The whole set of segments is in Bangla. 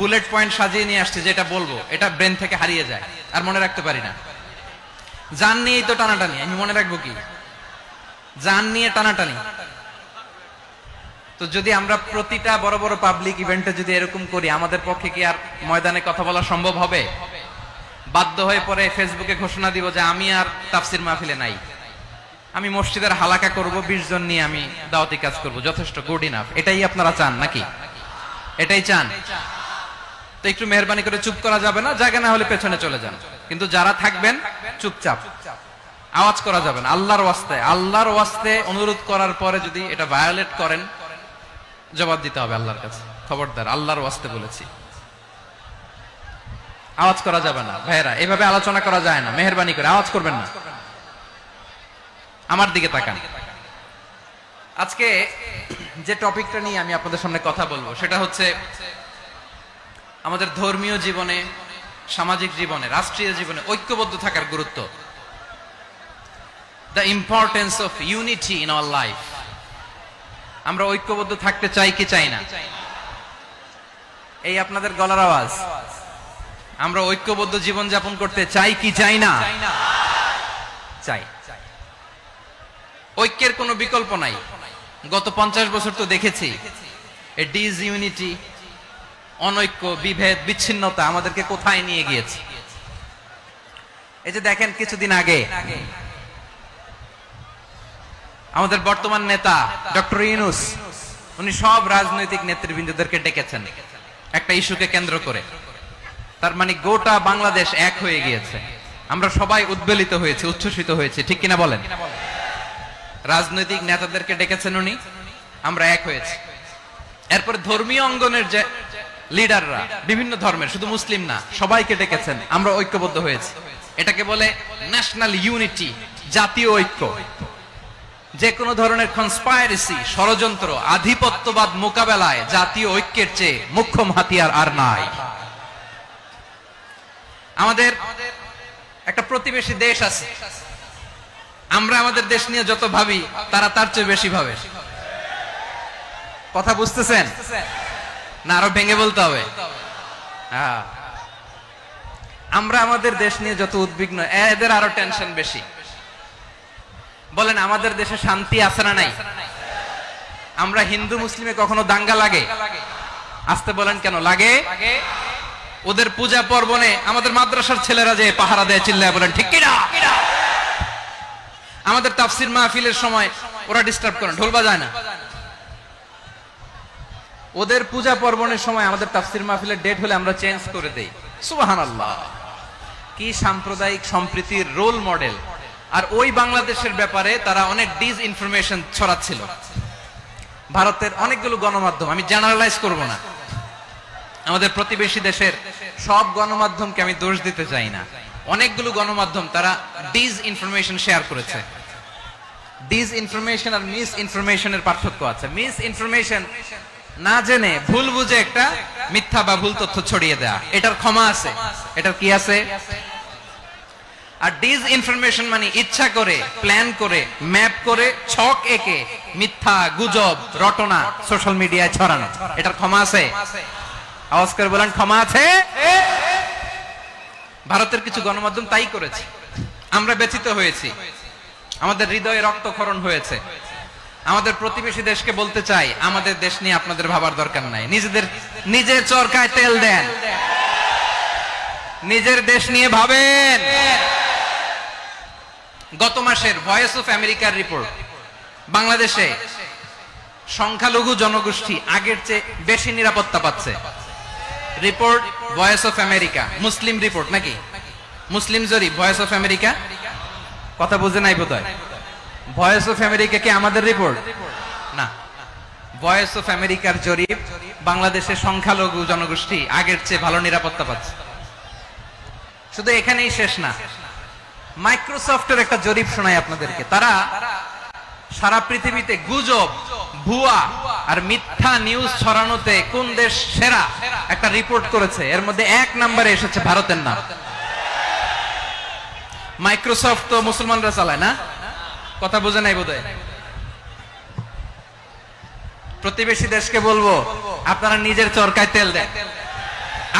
বুলেট পয়েন্ট সাজিয়ে নিয়ে আসছি, যেটা বলবো এটা ব্রেন থেকে হারিয়ে যায় আর মনে রাখতে পারি না। জান নিয়েই তো টানাটানি, আমি মনে রাখবো কি? জান নিয়ে টানাটানি। তো যদি আমরা প্রতিটা বড় বড় পাবলিক ইভেন্টে যদি এরকম করি, আমাদের পক্ষে কি আর ময়দানে কথা বলা সম্ভব হবে? বাধ্য হয়ে পরে ফেসবুকে ঘোষণা দিব যে আমি আর তাফসির মাহফিলে নাই, আমি মসজিদের হালাকা করব, 20 জন নিয়ে আমি দাওয়াতি কাজ করব, যথেষ্ট, গুড ইনাফ। এটাই আপনারা চান নাকি? এটাই চান? তো একটু মেহরবানি করে চুপ করা যাবে না, জায়গা না হলে পেছনে চলে যান, কিন্তু যারা থাকবেন চুপচাপ, আওয়াজ করা যাবে না। আল্লাহর ওয়াস্তে অনুরোধ করার পরে যদি এটা ভায়োলেট করেন, জবাব দিতে হবে আল্লাহর কাছে। খবরদার, আল্লাহর ওয়াস্তে বলেছি, আওয়াজ করা যাবে না। ভাইয়েরা, এভাবে আলোচনা করা যায় না, মেহরবানি করে আওয়াজ করবেন না। আমার দিকে তাকান। আজকে যে টপিকটা নিয়ে আমি আপনাদের সামনে কথা বলবো সেটা হচ্ছে আমাদের ধর্মীয় জীবনে, সামাজিক জীবনে, রাষ্ট্রীয় জীবনে ঐক্যবদ্ধ থাকার গুরুত্ব। The importance of unity in our life. আমরা ঐক্যবদ্ধ থাকতে চাই কি চাই না? এই আপনাদের গলার আওয়াজ। আমরা ঐক্যবদ্ধ জীবন যাপন করতে চাই কি চাই না? চাই। ঐক্যের কোনো বিকল্প নাই। গত 50 বছর তো দেখেছি এই ডিসইউনিটি, অনৈক্য, বিভেদ, বিচ্ছিন্নতা আমাদেরকে কোথায় নিয়ে গিয়েছে। এই যে দেখেন, কিছুদিন আগে আমাদের বর্তমান নেতা ডক্টর ইউনূস, উনি সব রাজনৈতিক নেতৃবৃন্দদেরকে ডেকেছেন একটা ইস্যুকে কেন্দ্র করে। তার মানে গোটা বাংলাদেশ এক হয়ে গিয়েছে। আমরা সবাই উদ্বেলিত হয়েছে, উচ্ছ্বসিত হয়েছে, ঠিক কিনা বলেন? রাজনৈতিক নেতাদেরকে ডেকেছেন উনি, আমরা এক হয়েছি। এরপর ধর্মীয় অঙ্গনের যে লিডাররা, বিভিন্ন ধর্মের, শুধু মুসলিম না, সবাইকে ডেকেছেন, আমরা ঐক্যবদ্ধ হয়েছি। এটাকে বলে ন্যাশনাল ইউনিটি, জাতীয় ঐক্য। যে কোনো ধরনের কনস্পাইরেসি, ষড়যন্ত্র, আধিপত্যবাদ মোকাবেলায় জাতীয় ঐক্যের চেয়ে মুখ্যম হাতিয়ার আর নাই। আমাদের একটা প্রতিবেশী দেশ আছে, আমরা আমাদের দেশ নিয়ে যত ভাবি তারা তার চেয়ে বেশি ভাবে। কথা বুঝতেছেন না? আরো ভেঙে বলতে হবে। আমরা আমাদের দেশ নিয়ে যত উদ্বিগ্ন, এদের আরো টেনশন বেশি। বলেন, আমাদের দেশে শান্তি আছে না নাই? আমরা হিন্দু মুসলিমে কখনো দাঙ্গা লাগে? আসতে বলেন, কেন লাগে? ওদের পূজা পার্বণে আমাদের মাদ্রাসার ছেলেরা যে পাহারা দেয়, চিল্লায় বলেন ঠিক কিনা? আমাদের তাফসির মাহফিলের সময় ওরা ডিস্টার্ব করেন, ঢোল বাজায় না। ওদের পূজা পার্বণের সময় আমাদের তাফসির মাহফিলের ডেট হলে আমরা চেঞ্জ করে দেই। সুবহানাল্লাহ, কি সাম্প্রদায়িক সম্প্রীতির রোল মডেল। আর ওই বাংলাদেশের ব্যাপারে তারা অনেক ডিসইনফরমেশন ছড়াচ্ছিল। ভারতের অনেকগুলো গণমাধ্যম, আমি জেনারেলাইজ করব না, আমাদের প্রতিবেশী দেশের সব গণমাধ্যমকে আমি দোষ দিতে চাই না, অনেকগুলো গণমাধ্যম তারা ডিসইনফরমেশন শেয়ার করেছে। ডিসইনফরমেশন আর মিস ইনফরমেশনের পার্থক্য আছে। মিস ইনফরমেশন না জেনে ভুল বুঝে একটা মিথ্যা বা ভুল তথ্য ছড়িয়ে দেয়া, এটার ক্ষমা আছে, এটার কি আছে? আর ডিসইনফরমেশন মানে ইচ্ছা করে, প্ল্যান করে, ম্যাপ করে, ছক এঁকে মিথ্যা, গুজব, রটনা সোশ্যাল মিডিয়ায় ছড়ানো, এটার ক্ষমা আছে? আওয়াজ করে বলেন, ক্ষমা আছে? ভারতের কিছু গণমাধ্যম তাই করেছে, আমরা ব্যথিত হয়েছি, আমাদের হৃদয়ে রক্তক্ষরণ হয়েছে। আমাদের প্রতিবেশী দেশকে বলতে চাই, আমাদের দেশ নিয়ে আপনাদের ভাবার দরকার নাই, নিজের চরকায় তেল দেন, নিজের দেশ নিয়ে ভাবেন। গত মাসের ভয়েস অফ আমেরিকার রিপোর্ট, বাংলাদেশে সংখ্যালঘু জনগোষ্ঠী আগের চেয়ে বেশি নিরাপত্তা পাচ্ছে। Report voice of America, Muslim report নাকি? মুসলিম জরিপ, ভয়েস অফ আমেরিকা। কথা বুঝে নাই বোধহয়। ভয়েস অফ আমেরিকা কি আমাদের রিপোর্ট? না, ভয়েস অফ আমেরিকার জরিপ, বাংলাদেশের সংখ্যালঘু জনগোষ্ঠী আগের চেয়ে ভালো নিরাপত্তা পাচ্ছে। শুধু এখানেই শেষ না, মাইক্রোসফটের একটা জরিপ শোনাই আপনাদেরকে। তারা সারা পৃথিবীতে গুজব, ভুয়া আর মিথ্যা নিউজ ছড়ানোতে কোন দেশ সেরা একটা রিপোর্ট করেছে। এর মধ্যে 1 নম্বরে এসেছে ভারতের নাম। মাইক্রোসফট তো মুসলমানরা চালায় না? কথা বোঝে নাই বোধহয়। প্রতিবেশী দেশকে বলবো, আপনারা নিজের চরকায় তেল দেন,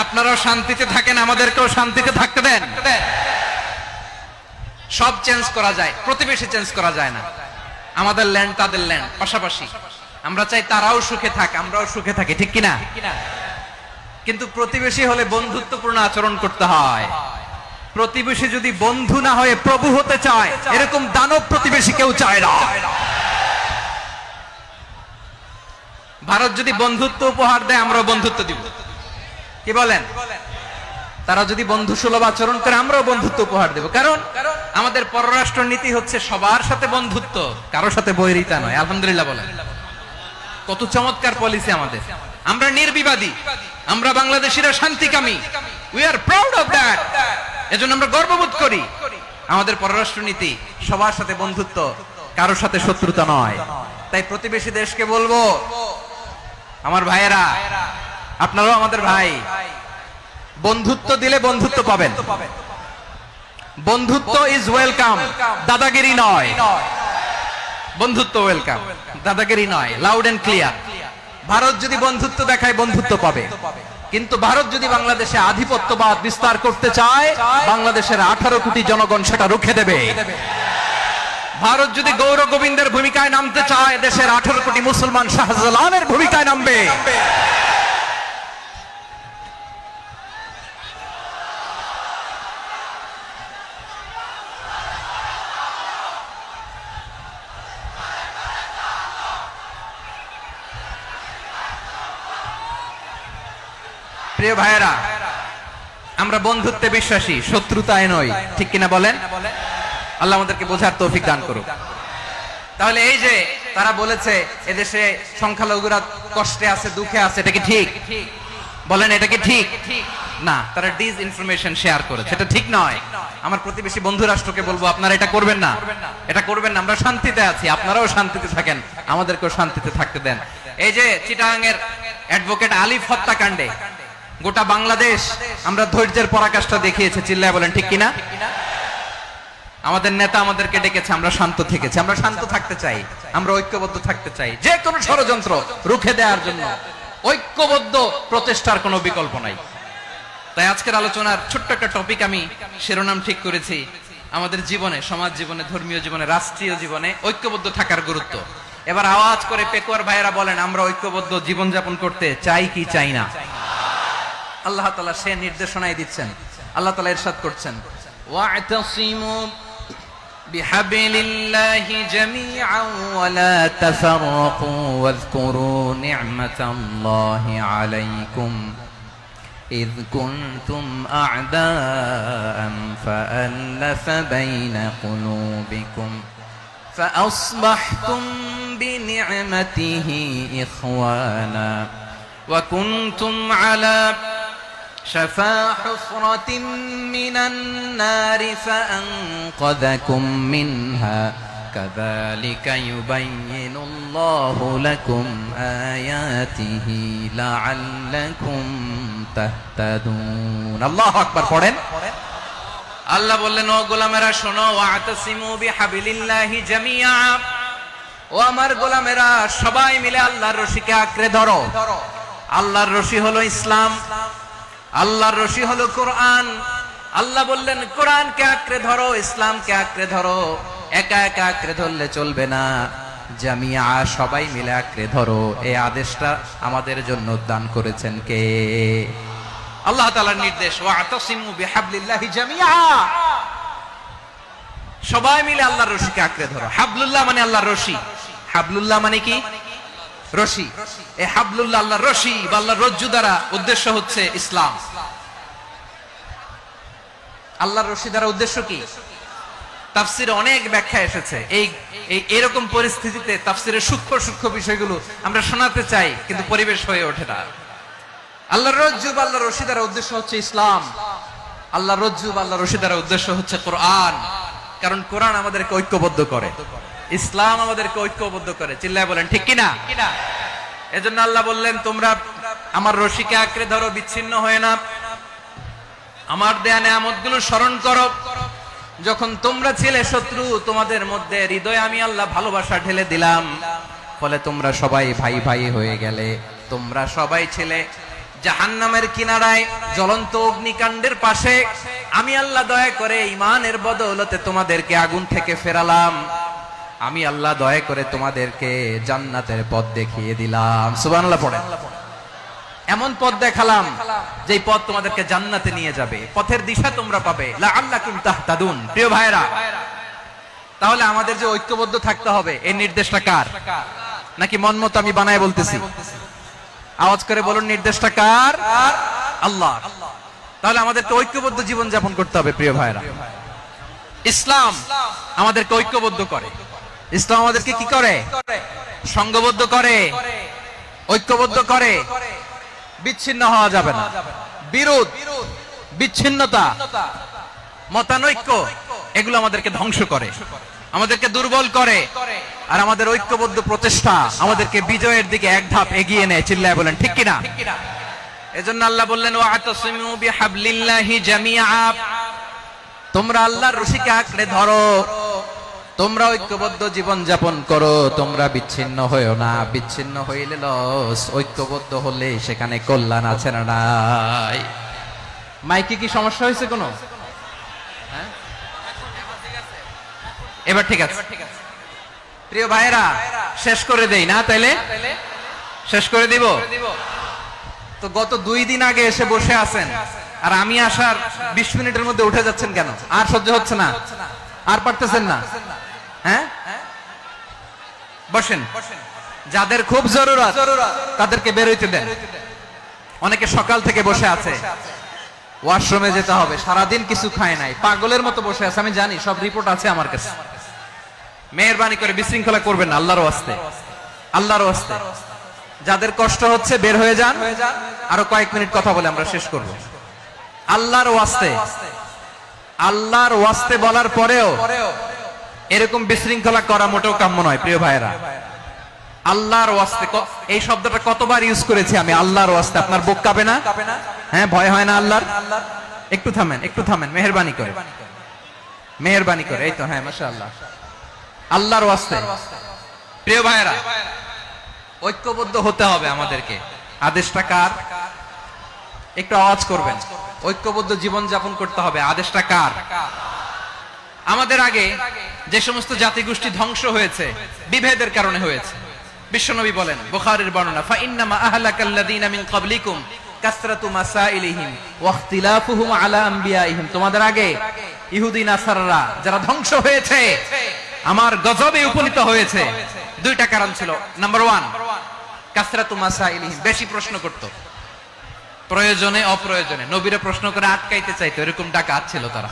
আপনারাও শান্তিতে থাকেন, আমাদেরকেও শান্তিতে থাকতে দেন। সব চেঞ্জ করা যায়, প্রতিবেশী চেঞ্জ করা যায় না। আমাদের ল্যান্ড তাদের ল্যান্ড, পাশাপাশি। আমরা চাই তারাও সুখে থাক, আমরাও সুখে থাকি, ঠিক কিনা? কিন্তু প্রতিবেশী হলে বন্ধুত্বপূর্ণ আচরণ করতে হয়। প্রতিবেশী যদি বন্ধু না হয়ে প্রভু হতে চায়, এরকম দানব প্রতিবেশী কেউ চায় না। ভারত যদি বন্ধুত্ব উপহার দেয়, আমরাও বন্ধুত্ব দিব। কি বলেন? তারা যদি বন্ধু সুলভ আচরণ করে, আমরাও বন্ধুত্ব উপহার দেব। কারণ আমাদের পররাষ্ট্র নীতি হচ্ছে সবার সাথে বন্ধুত্ব, কারোর সাথে বৈরিতা নয়। আলহামদুলিল্লাহ বলেন। কত চমৎকার পলিসি আমাদের। আমরা নির্বিবাদী, আমরা বাংলাদেশিরা শান্তিকামী। We are proud of that. এজন্য আমরা গর্ববোধ করি। আমাদের পররাষ্ট্র নীতি সবার সাথে বন্ধুত্ব, কারোর সাথে শত্রুতা নয়। তাই প্রতিবেশী দেশকে বলবো, আমার ভাইয়েরা, আপনারাও আমাদের ভাই। বন্ধুত্ব দিলে বন্ধুত্ব পাবেন। বন্ধুত্ব ইজ ওয়েলকাম, দাদাগিরি নয়। বন্ধুত্ব ওয়েলকাম, দাদাগিরি নয়। Loud and clear. ভারত যদি বন্ধুত্ব দেখায়, বন্ধুত্ব পাবে। কিন্তু ভারত যদি বাংলাদেশে আধিপত্যবাদ বিস্তার করতে চায়, বাংলাদেশের 18 কোটি জনগণ সেটা রুখে দেবে। ভারত যদি গৌর গোবিন্দের ভূমিকায় নামতে চায়, দেশের 18 কোটি মুসলমান শাহজালালের ভূমিকায় নামবে। প্রিয় ভাইয়েরা, আমরা বন্ধুত্বে বিশ্বাসী, শত্রুতায় নই, ঠিক কিনা বলেন? আল্লাহ আমাদেরকে বোঝার তৌফিক দান করুক। তাহলে এই যে তারা বলেছে এদেশে সংখ্যালঘুরা কষ্টে আছে, দুঃখে আছে, এটা কি ঠিক? বলেন, এটা কি ঠিক? না, তারা ডিস ইনফরমেশন শেয়ার করেছে, এটা ঠিক নয়। আমার প্রতিবেশী বন্ধু রাষ্ট্রকে বলবো, আপনারা এটা করবেন না, এটা করবেন না। আমরা শান্তিতে আছি, আপনারাও শান্তিতে থাকেন, আমাদেরকেও শান্তিতে থাকতে দেন। এই যে চিটাগাং এর অ্যাডভোকেট আলিফ হত্যাকাণ্ডে গোটা বাংলাদেশ আমরা ধৈর্যের পরাকাষ্ঠা দেখিয়েছে, চিল্লায় বলেন ঠিক কিনা? আমাদের নেতা আমাদেরকে ডেকেছে, আমরা শান্ত থেকেছি। আমরা শান্ত থাকতে চাই, আমরা ঐক্যবদ্ধ থাকতে চাই। যে কোনো ষড়যন্ত্র রুখে দেওয়ার জন্য ঐক্যবদ্ধ প্রচেষ্টার কোনো বিকল্প নাই। তাই আজকের আলোচনার ছোট্ট একটা টপিক আমি শিরোনাম ঠিক করেছি, আমাদের জীবনে, সমাজ জীবনে, ধর্মীয় জীবনে, রাষ্ট্রীয় জীবনে ঐক্যবদ্ধ থাকার গুরুত্ব। এবার আওয়াজ করে পেকুয়ার ভাইয়েরা বলেন, আমরা ঐক্যবদ্ধ জীবনযাপন করতে চাই কি চাই না? আল্লাহ তাআলা সে নির্দেশনাই দিচ্ছেন। আল্লাহ তাআলা ইরশাদ করছেন, ওয়া'তাসিমু বিহাবলিল্লাহি জামিআন ওয়া লা তাফাররাকু ওয়াযকুরু নি'মাতাল্লাহি আলাইকুম إذ كنتم أعداء فألف بين قلوبكم فأصبحتم بنعمته إخوانا وكنتم على شفا حفرة من النار فأنقذكم منها كذلك يبين الله لكم آياته لعلكم تهتدون الله أكبر পড়েন আল্লাহ বললেন ও গোলামেরা শোনো ওয়াতাসিমু বিহাবিলিল্লাহি জামিআ ও আমার গোলামেরা সবাই মিলে আল্লাহর রশিকে আঁকড়ে ধরো আল্লাহর রশি হলো ইসলাম আল্লাহর রশি হলো কোরআন আল্লাহ বললেন কোরআনকে আঁকড়ে ধরো ইসলামকে আঁকড়ে ধরো একা একা আঁকড়ে ধরলে চলবে না জামিআ সবাই মিলে আঁকড়ে ধরো এই আদেশটা আমাদের জন্য দান করেছেন কে আল্লাহ তাআলার নির্দেশ ওয়াতাসিমু বিহাবলিল্লাহি জামিআ সবাই মিলে আল্লাহর রশিকে আঁকড়ে ধরো হাবলুল্লাহ মানে আল্লাহর রশি হাবলুল্লাহ মানে কি রশি এই হাবলুল্লাহ আল্লাহর রশি বা আল্লাহর রজ্জু দ্বারা উদ্দেশ্য হচ্ছে ইসলাম আল্লাহর রশি দ্বারা উদ্দেশ্য কি তাফসিরে অনেক ব্যাখ্যা এসেছে এই এরকম পরিস্থিতিতে তাফসিরের সূক্ষ্ম সূক্ষ্ম বিষয়গুলো আমরা শোনাতে চাই কিন্তু পরিবেশ হয়ে ওঠে না আল্লাহর রজ্জু বা আল্লাহর রশি দ্বারা উদ্দেশ্য হচ্ছে ইসলাম আল্লাহর রজ্জু বা আল্লাহর রশি দ্বারা উদ্দেশ্য হচ্ছে কোরআন কারণ কোরআন আমাদেরকে ঐক্যবদ্ধ করে ইসলাম আমাদেরকে ঐক্যবদ্ধ করে চিল্লায় বলেন ঠিক কিনা এজন্য আল্লাহ বললেন তোমরা আমার রশিকে আঁকড়ে ধরো বিচ্ছিন্ন হয়ে না আমার দেয়া নেয়ামতগুলো স্মরণ করো যখন তোমরা ছিলে শত্রু তোমাদের মধ্যে হৃদয়ে আমি আল্লাহ ভালোবাসা ঢেলে দিলাম ফলে তোমরা সবাই ভাই ভাই হয়ে গেলে তোমরা সবাই ছিলে জাহান্নামের কিনারায় জ্বলন্ত অগ্নিকাণ্ডের পাশে আমি আল্লাহ দয়া করে ঈমানের বদৌলতে তোমাদেরকে আগুন থেকে ফেরালাম, আমি আল্লাহ দয়া করে তোমাদেরকে জান্নাতের পথ দেখিয়ে দিলাম। সুবহানাল্লাহ পড়েন। এমন পথ দেখালাম যেই পথ তোমাদেরকে জান্নাতে নিয়ে যাবে, পথের দিশা তোমরা পাবে, লাআল্লাকুম তাহতাদুন। প্রিয় ভাইরা, তাহলে আমাদের যে ঐক্যবদ্ধ থাকতে হবে এই নির্দেশটা কার? নাকি মন মতো আমি বানায় বলতেছি? আওয়াজ করে বলুন, নির্দেশটা কার? আল্লাহ। তাহলে আমাদেরকে ঐক্যবদ্ধ জীবন যাপন করতে হবে। প্রিয় ভাইরা, ইসলাম আমাদেরকে ঐক্যবদ্ধ করে। ইসলাম আমাদেরকে কি করে? সংঘবদ্ধ করে, ঐক্যবদ্ধ করে। বিচ্ছিন্ন হওয়া যাবে না। বিরোধ, বিচ্ছিন্নতা, মতানৈক্য এগুলো আমাদেরকে ধ্বংস করে, আমাদেরকে দুর্বল করে। আর আমাদের ঐক্যবদ্ধ প্রচেষ্টা আমাদেরকে বিজয়ের দিকে এক ধাপ এগিয়ে নেয়। চিল্লায় বলেন ঠিক কিনা? এজন্য আল্লাহ বললেন, ওয়াতাসিমু বিহাবলিল্লাহি জামিআ, তোমরা আল্লাহর রশিকে আঁকড়ে ধরো, তোমরা ঐক্যবদ্ধ জীবন যাপন করো, তোমরা বিচ্ছিন্ন হইও না। বিচ্ছিন্ন হইলে লস, ঐক্যবদ্ধ হলে সেখানে কল্যাণ আছে না নাই? মাইকে কি সমস্যা হয়েছে কোনো? হ্যাঁ, এবার ঠিক আছে। প্রিয় ভাইরা, শেষ করে দেই না? তাইলে শেষ করে দিব। তো গত 2 দিন আগে এসে বসে আছেন, আর আমি আসার 20 মিনিটের মধ্যে উঠে যাচ্ছেন কেন? আর সহ্য হচ্ছে না? আর পারতেছেন না? হ্যাঁ, বসেন। যাদের খুব জরুরত তাদেরকে বের হইতে দেন। অনেকে সকাল থেকে বসে আছে, ওয়াশরুমে যেতে হবে, সারাদিন কিছু খায় নাই, পাগলের মতো বসে আছে। আমি জানি, সব রিপোর্ট আছে আমার কাছে। মেহেরবানি করে বিশৃঙ্খলা করবেন না, আল্লাহর ওয়াস্তে, আল্লাহর ওয়াস্তে। যাদের কষ্ট হচ্ছে বের হয়ে যান। আরো কয়েক মিনিট কথা বলে আমরা শেষ করব। আল্লাহর ওয়াস্তে, আল্লাহর ওয়াস্তে বলার পরেও এরকম বিশৃঙ্খলা করা মোটেও কাম্য নয়। প্রিয় ভাইরা, আল্লাহর ওয়াস্তে, এই শব্দটা কতবার ইউজ করেছি আমি, আল্লাহর ওয়াস্তে। আপনার বুক কাঁপে না? হ্যাঁ, ভয় হয় না আল্লাহর? একটু থামেন, একটু থামেন, মেহেরবানি করে, মেহেরবানি করে। এই তো, হ্যাঁ, মাশাআল্লাহ। আল্লাহর ওয়াস্তে। প্রিয় ভাইরা, ঐক্যবদ্ধ হতে হবে আমাদেরকে। আদেশটা কার? একটু আওয়াজ করবেন। ঐক্যবদ্ধ জীবন যাপন করতে হবে। আদেশটা কার? আমাদের আগে যে সমস্ত জাতিগোষ্ঠী ধ্বংস হয়েছে বিভেদের কারণে হয়েছে। বিশ্বনবী বলেন, বুখারীর বর্ণনা, ফা ইন্নামা আহলাকাল্লাযীনা মিন ক্বাবলিকুম কাসরাতু মাসাইলিহিম ওয়া ইখতিলাফুহুম আলা আমবিয়াইহিম। তোমাদের আগে ইহুদি নাসারারা যারা ধ্বংস হয়েছে, আমার গজবে উপনীত হয়েছে, 2টা কারণ ছিল। নাম্বার 1, কাসরাতু মাসাইলিহিম, বেশি প্রশ্ন করত, প্রয়োজনে অপ্রয়োজনে নবীরা প্রশ্ন করে আটকাইতে চাইতো, এরকম ডাকাত ছিল তারা।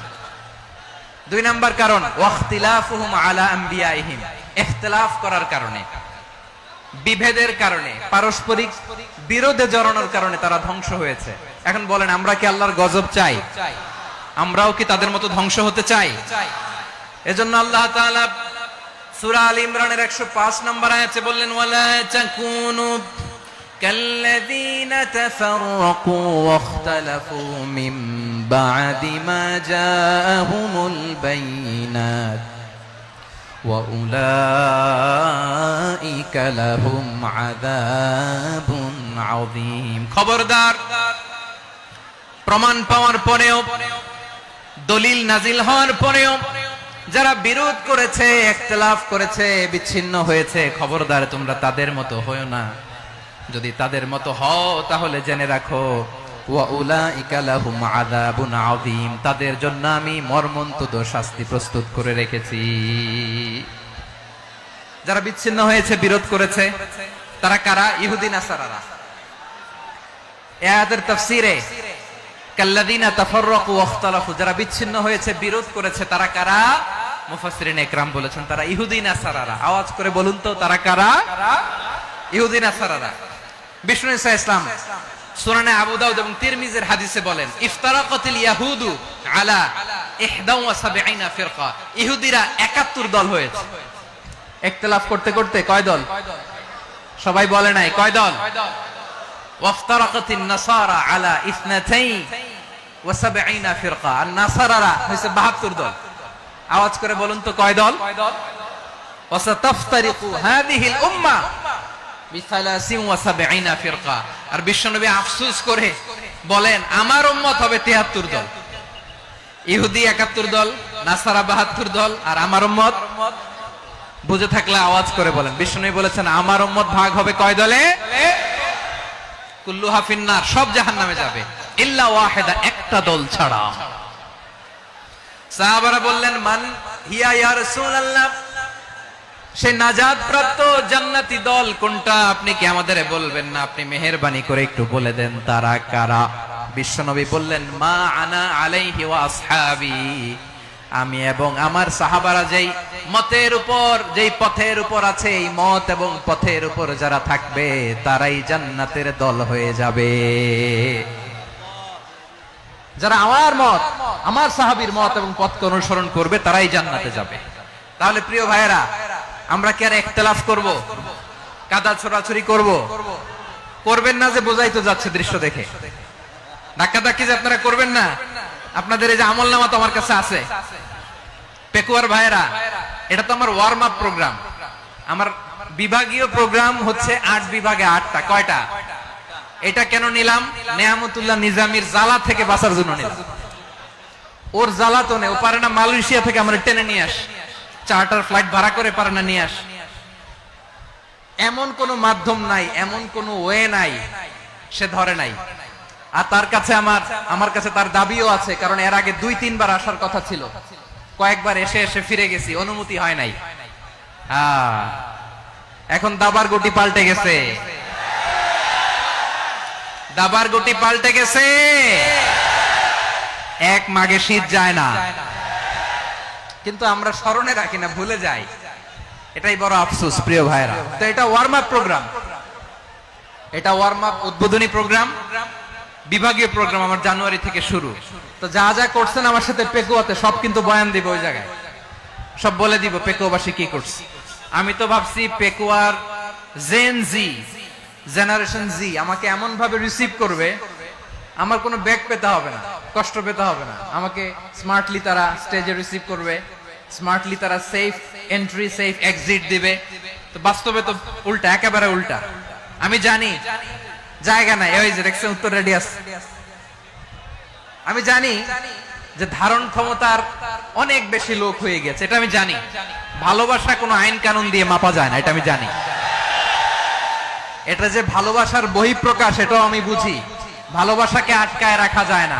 2 নাম্বার কারণ, ওয়াখতিলাফুহুম আলা আমবিয়াইহিম, ইখতিলাফ করার কারণে, বিভেদের কারণে, পারস্পরিক বিরোধে জড়ানোর কারণে তারা ধ্বংস হয়েছে। এখন বলেন, আমরা কি আল্লাহর গজব চাই? আমরাও কি তাদের মতো ধ্বংস হতে চাই? এজন্য আল্লাহ তাআলা সূরা আল ইমরানের 105 নম্বর আয়াতে বললেন, ওয়ালা তাকুনু কাল্লাযীনা তাফাররাকু ওয়াখতালাফু মিন বা'দি মা জাআহুমুল বাইয়িনাত ওয়া উলাইকা লাহুম আযাবুন আযীম। খবরদার, প্রমাণ পাওয়ার পরেও, দলিল নাজিল হওয়ার পরেও যারা বিরোধ করেছে, ইখতিলাফ করেছে, বিচ্ছিন্ন হয়েছে, খবরদার তোমরা তাদের মতো হয়ো না। যদি তাদের মতো হও তাহলে জেনে রাখো, ওয়া উলাইকা লাহুম আযাবুন আযীম, তাদের জন্য আমি মর্মন্তুদ শাস্তি প্রস্তুত করে রেখেছি। যারা বিচ্ছিন্ন হয়েছে, বিরোধ করেছে, তারা কারা? ইহুদি নাসারারা। এই আয়াতের তাফসীরে কাল্লাযীনা তাফাররাকু ওয়াখতালাফু, যারা বিচ্ছিন্ন হয়েছে, বিরোধ করেছে, তারা কারা? মুফাসসিরিন ইকরাম বলেছেন তারা ইহুদি নাসারারা। আওয়াজ করে বলুন তো, তারা কারা? ইহুদি নাসারারা। বিষ্ণু ঈসা ইসলাম সুনানে আবু দাউদ এবং তিরমিজির হাদিসে বলেন, ইফতারাকাতিল ইয়াহুদু আলা 71 ফিরকা, ইহুদিরা 71 দল হয়েছে। ইখতিলাফ করতে করতে কয় দল? সবাই বলে নাই, কয় দল? ওয়াফতারাকাতিন নাসারা আলা 72 ফিরকা, আর নাসারারা হইছে 72 দল। আওয়াজ করে বলুন তো, কয় দল? ওয়াসাতাফতারিকু হাদিহিল উম্মাহ বি 73 ফিরকা, আর বিশ্বনবী আফসোস করে বলেন আমার উম্মত হবে 73 দল, ইহুদি 71 দল, নাসারা 72 দল, আর আমার উম্মত বুঝে থাকলে আওয়াজ করে বলেন। বিশ্বনবী বলেছেন আমার উম্মত ভাগ হবে কয় দলে? কুল্লুহা ফিন্নার, সব জাহান্নামে যাবে, ইল্লা ওয়াহিদা, একটা দল ছাড়া। সাহাবারা বললেন মান হিয়া ইয়া রাসূলুল্লাহ, সেই নাজাত প্রাপ্ত জান্নাতি দল কোনটা? আপনি কি আমাদের বলবেন না? আপনি মেহেরবানি করে একটু বলে দেন তারা কারা? বিশ্বনবী বললেন মা আনা আলাইহি ওয়া আসহাবি, আমি এবং আমার সাহাবারা যেই মতের উপর, যেই পথের উপর আছে, এই মত এবং পথের উপর যারা থাকবে তারাই জান্নাতের দল হয়ে যাবে। যারা আমার মত, আমার সাহাবীর মত এবং পথকে অনুসরণ করবে তারাই জান্নাতে যাবে। তাহলে প্রিয় ভাইয়েরা, আমরা কি আর ইখতিলাফ করব, কাদা ছোড়াছুরি করব? করবেন না যে বোঝাই তো যাচ্ছে দৃশ্য দেখে। ধাক্কাধাক্কি যে আপনারা করবেন না। আপনাদের এই যে আমলনামা তো আমার কাছে আছে। পেকুয়ার ভাইয়েরা, এটা তো আমার ওয়ার্ম আপ প্রোগ্রাম। আমার বিভাগীয় প্রোগ্রাম হচ্ছে 8 বিভাগে 8টা। কয়টা? এটা কেন নিলাম? নেয়ামতুল্লাহ নিজামীর জ্বালা থেকে বাঁচার জন্য নিলাম। ওর জ্বালাতনে ও পারে না মালয়েশিয়া থেকে আমরা টেনে নিয়ে আস, চার্টার ফ্লাইট ভাড়া করে পারে না নিয়ে আস। এমন কোন মাধ্যম নাই, এমন কোন ওয়ে নাই সে ধরে নাই। আর তার কাছে আমার কাছে তার দাবিও আছে, কারণ এর আগে 2-3 বার আসার কথা ছিল, কয়েকবার এসে এসে ফিরে গেছি, অনুমতি হয় নাই। এখন দাবার গুটি পাল্টে গেছে, দাবার গুটি পাল্টে গেছে। এক মাঘে শীত যায় না, কিন্তু আমরা স্মরণে রাখি না, ভুলে যাই। এটাই বড় আফসোস প্রিয় ভাইরা। তো এটা ওয়ার্ম আপ প্রোগ্রাম, এটা ওয়ার্ম আপ উদ্বোধনী প্রোগ্রাম, বিভাগীয় প্রোগ্রাম আমার জানুয়ারি থেকে শুরু। তো যা যা করছেন আমার সাথে পেকুয়াতে সব কিন্তু বয়ান দিব, ওই জায়গায় সব বলে দিব পেকুয়াবাসী কি করছে। আমি তো ভাবছি পেকুয়ার জেন জি, জেনারেশন জি আমাকে এমন ভাবে রিসিভ করবে, আমার কোনো ব্যাক পেতে হবে না, কষ্ট পেতে হবে না। আমাকে স্মার্টলি তারা স্টেজে রিসিভ করবে, স্মার্টলি তারা সেফ এন্ট্রি সেফ এক্সিট দিবে। তো বাস্তবে তো উল্টা, একেবারে উল্টা। আমি জানি জায়গা নাই, ওই যে দেখছেন উত্তর রেডিয়াস। আমি জানি যে ধারণ ক্ষমতার অনেক বেশি লোক হয়ে গেছে, এটা আমি জানি। ভালোবাসা কোনো আইন কানুন দিয়ে মাপা যায় না, এটা আমি জানি। এটা যে ভালোবাসার বহিঃপ্রকাশ, এটাও আমি বুঝি। ভালোবাসাকে আটকায় রাখা যায় না।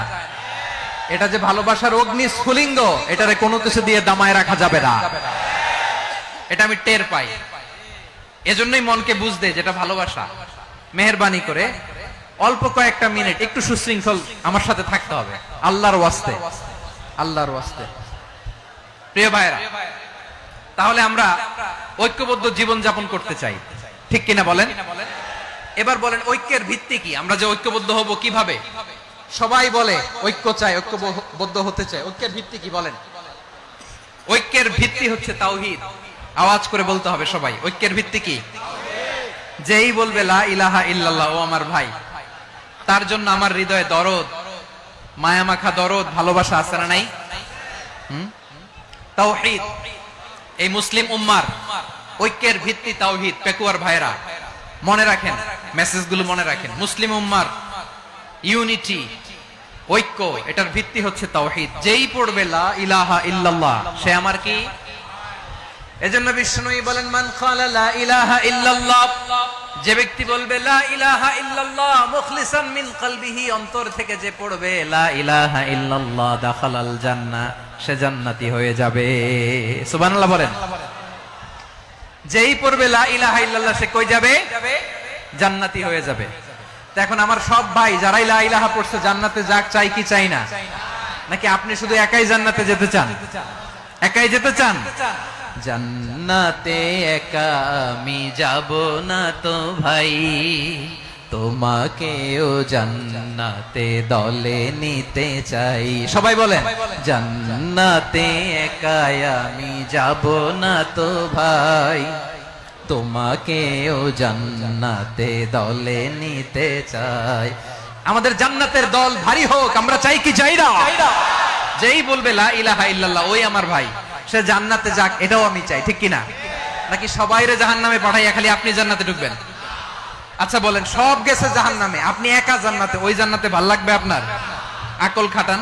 এটা যে ভালোবাসার অগ্নি স্ফুলিঙ্গ, এটারে কোনো কিছু দিয়ে দামায় রাখা যাবে না, এটা আমি টের পাই। এজন্যই মনকে বুঝতে যেটা ভালোবাসা। মেহেরবানি করে অল্প কয়েকটা মিনিট একটু সুশৃঙ্খল আমার সাথে থাকতে হবে, আল্লাহর ওয়াস্তে, আল্লাহর ওয়াস্তে। প্রিয় ভাইরা, তাহলে আমরা ঐক্যবদ্ধ জীবন যাপন করতে চাই, ঠিক কিনা বলেন? এবার বলেন ঐক্যের ভিত্তি কি? আমরা যে ঐক্যবদ্ধ হব কিভাবে? সবাই বলে ঐক্য চাই, ঐক্যবদ্ধ হতে চাই। ঐক্যের ভিত্তি কি বলেন? ঐক্যের ভিত্তি হচ্ছে তাওহীদ। আওয়াজ করে বলতে হবে সবাই, ঐক্যের ভিত্তি কি? যেই বলবে লা ইলাহা ইল্লাল্লাহ, ও আমার ভাই, তার জন্য আমার হৃদয়ে দরদ, মায়ামাখা দরদ, ভালোবাসা আছে না নাই? তাওহীদ। এই মুসলিম উম্মার ঐক্যের ভিত্তি তাওহীদ। পেকুয়ার ভাইরা মনে রাখেন, মেসেজগুলো মনে রাখেন। মুসলিম উম্মার ইউনিটি, ঐক্য, এটার ভিত্তি হচ্ছে তাওহীদ। যেই পড়বে লা ইলাহা ইল্লাল্লাহ, সে আমার কি? এজন্য বিষ্ণুই বলেন মান ক্বালা লা ইলাহা ইল্লাল্লাহ, যে ব্যক্তি বলবে লা ইলাহা ইল্লাল্লাহ মুখলিসান মিন কলবিহি, অন্তর থেকে যে পড়বে লা ইলাহা ইল্লাল্লাহ, দাখালাল জান্নাহ, সে জান্নাতি হয়ে যাবে। সুবহানাল্লাহ বলেন। যেই পড়বে লা ইলাহা ইল্লাল্লাহ, সে কই যাবে? জান্নাতি হয়ে যাবে। তো এখন আমার সব ভাই যারাই লা ইলাহা পড়ছে জান্নাতে যাক, চাই কি চাই না? নাকি আপনি শুধু একাই জান্নাতে যেতে চান? একাই যেতে চান? জান্নাতে একা আমি যাব না তো ভাই, তোমাকেও জান্নাতে দলে নিতে চাই। সবাই বলেন জান্নাতে একা আমি যাব না তো ভাই, তোমাকেও জান্নাতে দলে নিতে চাই। আমাদের জান্নাতের দল ভারী হোক, আমরা চাই কি চাই না? যেই বলবে লা ইলাহা ইল্লাল্লাহ, ওই আমার ভাই, সে জান্নাতে যাক, এটাও আমি চাই, ঠিক কিনা? নাকি সবাইরে জাহান্নামে পাঠাইয়া খালি আপনি জান্নাতে ঢুকবেন? আচ্ছা বলেন, সব গেছে জাহান্নামে, আপনি একা জান্নাতে, ওই জান্নাতে ভাল লাগবে আপনার? আকল খাটান।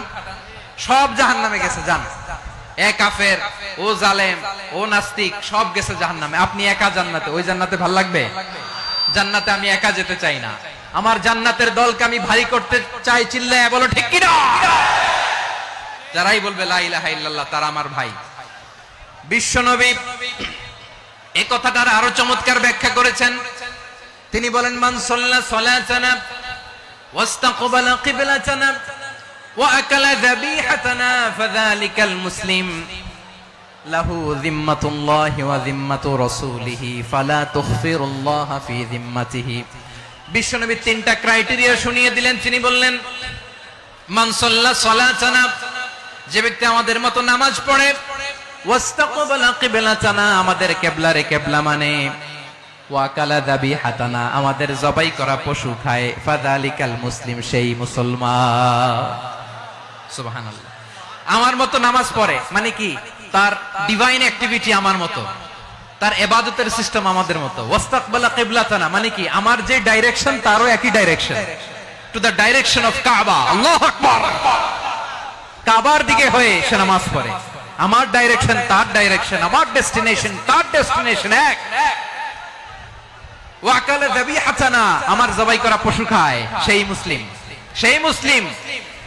সব জাহান্নামে গেছে, যান। এ কাফের, ও জালেম, ও নাস্তিক, সব গেছে জাহান্নামে, আপনি একা জান্নাতে, ওই জান্নাতে ভাল লাগবে? জান্নাতে আমি একা যেতে চাই না, আমার জান্নাতের দলকে আমি ভারী করতে চাই। চিল্লায় বলো ঠিক কি না? যারাই বলবে লা ইলাহা ইল্লাল্লাহ তারা আমার ভাই। বিশ্বনবী এই কথাটার আরো চমৎকার ব্যাখ্যা করেছেন। তিনি বলেন, মান সাল্লা সালাতানা ওয়াস্তাকবালা কিবলাতানা ওয়া আকালা যাবিহাতানা ফাযালিকাল মুসলিম লাহু যিম্মাতুল্লাহি ওয়া যিম্মাতু রাসূলিহি ফালা তুখফিরুল্লাহা ফি যিম্মাতিহি। বিশ্বনবী তিনটা ক্রাইটেরিয়া শুনিয়ে দিলেন। তিনি বললেন, মান সাল্লা সালাতানা, যে ব্যক্তি আমাদের মতো নামাজ পড়ে, ওয়াস্তাকবালা কিবলাতানা, আমাদের কিবলারে কিবলা মানে, ওয়া আকালা যাবিহাতানা, আমাদের জবাই করা পশু খায়, ফাযালিকাল মুসলিম, সেই মুসলমান। সুবহানাল্লাহ। আমার মতো নামাজ পড়ে মানে কি? তার ডিভাইন অ্যাক্টিভিটি আমার মতো, তার ইবাদতের সিস্টেম আমাদের মতো। ওয়াস্তাকবালা কিবলাতানা মানে কি? আমার যে ডাইরেকশন তারও একই direction, to the direction of কাবা। আল্লাহু আকবার। কাবার দিকে হয়ে সে নামাজ পড়ে। আমার ডাইরেকশন তার ডাইরেকশন, আমার ডেস্টিনেশন তার ডেস্টিনেশন এক। ওয়া আকালা যাবিহাতানা, আমার জবাই করা পশু খায়, সেই মুসলিম। সেই মুসলিম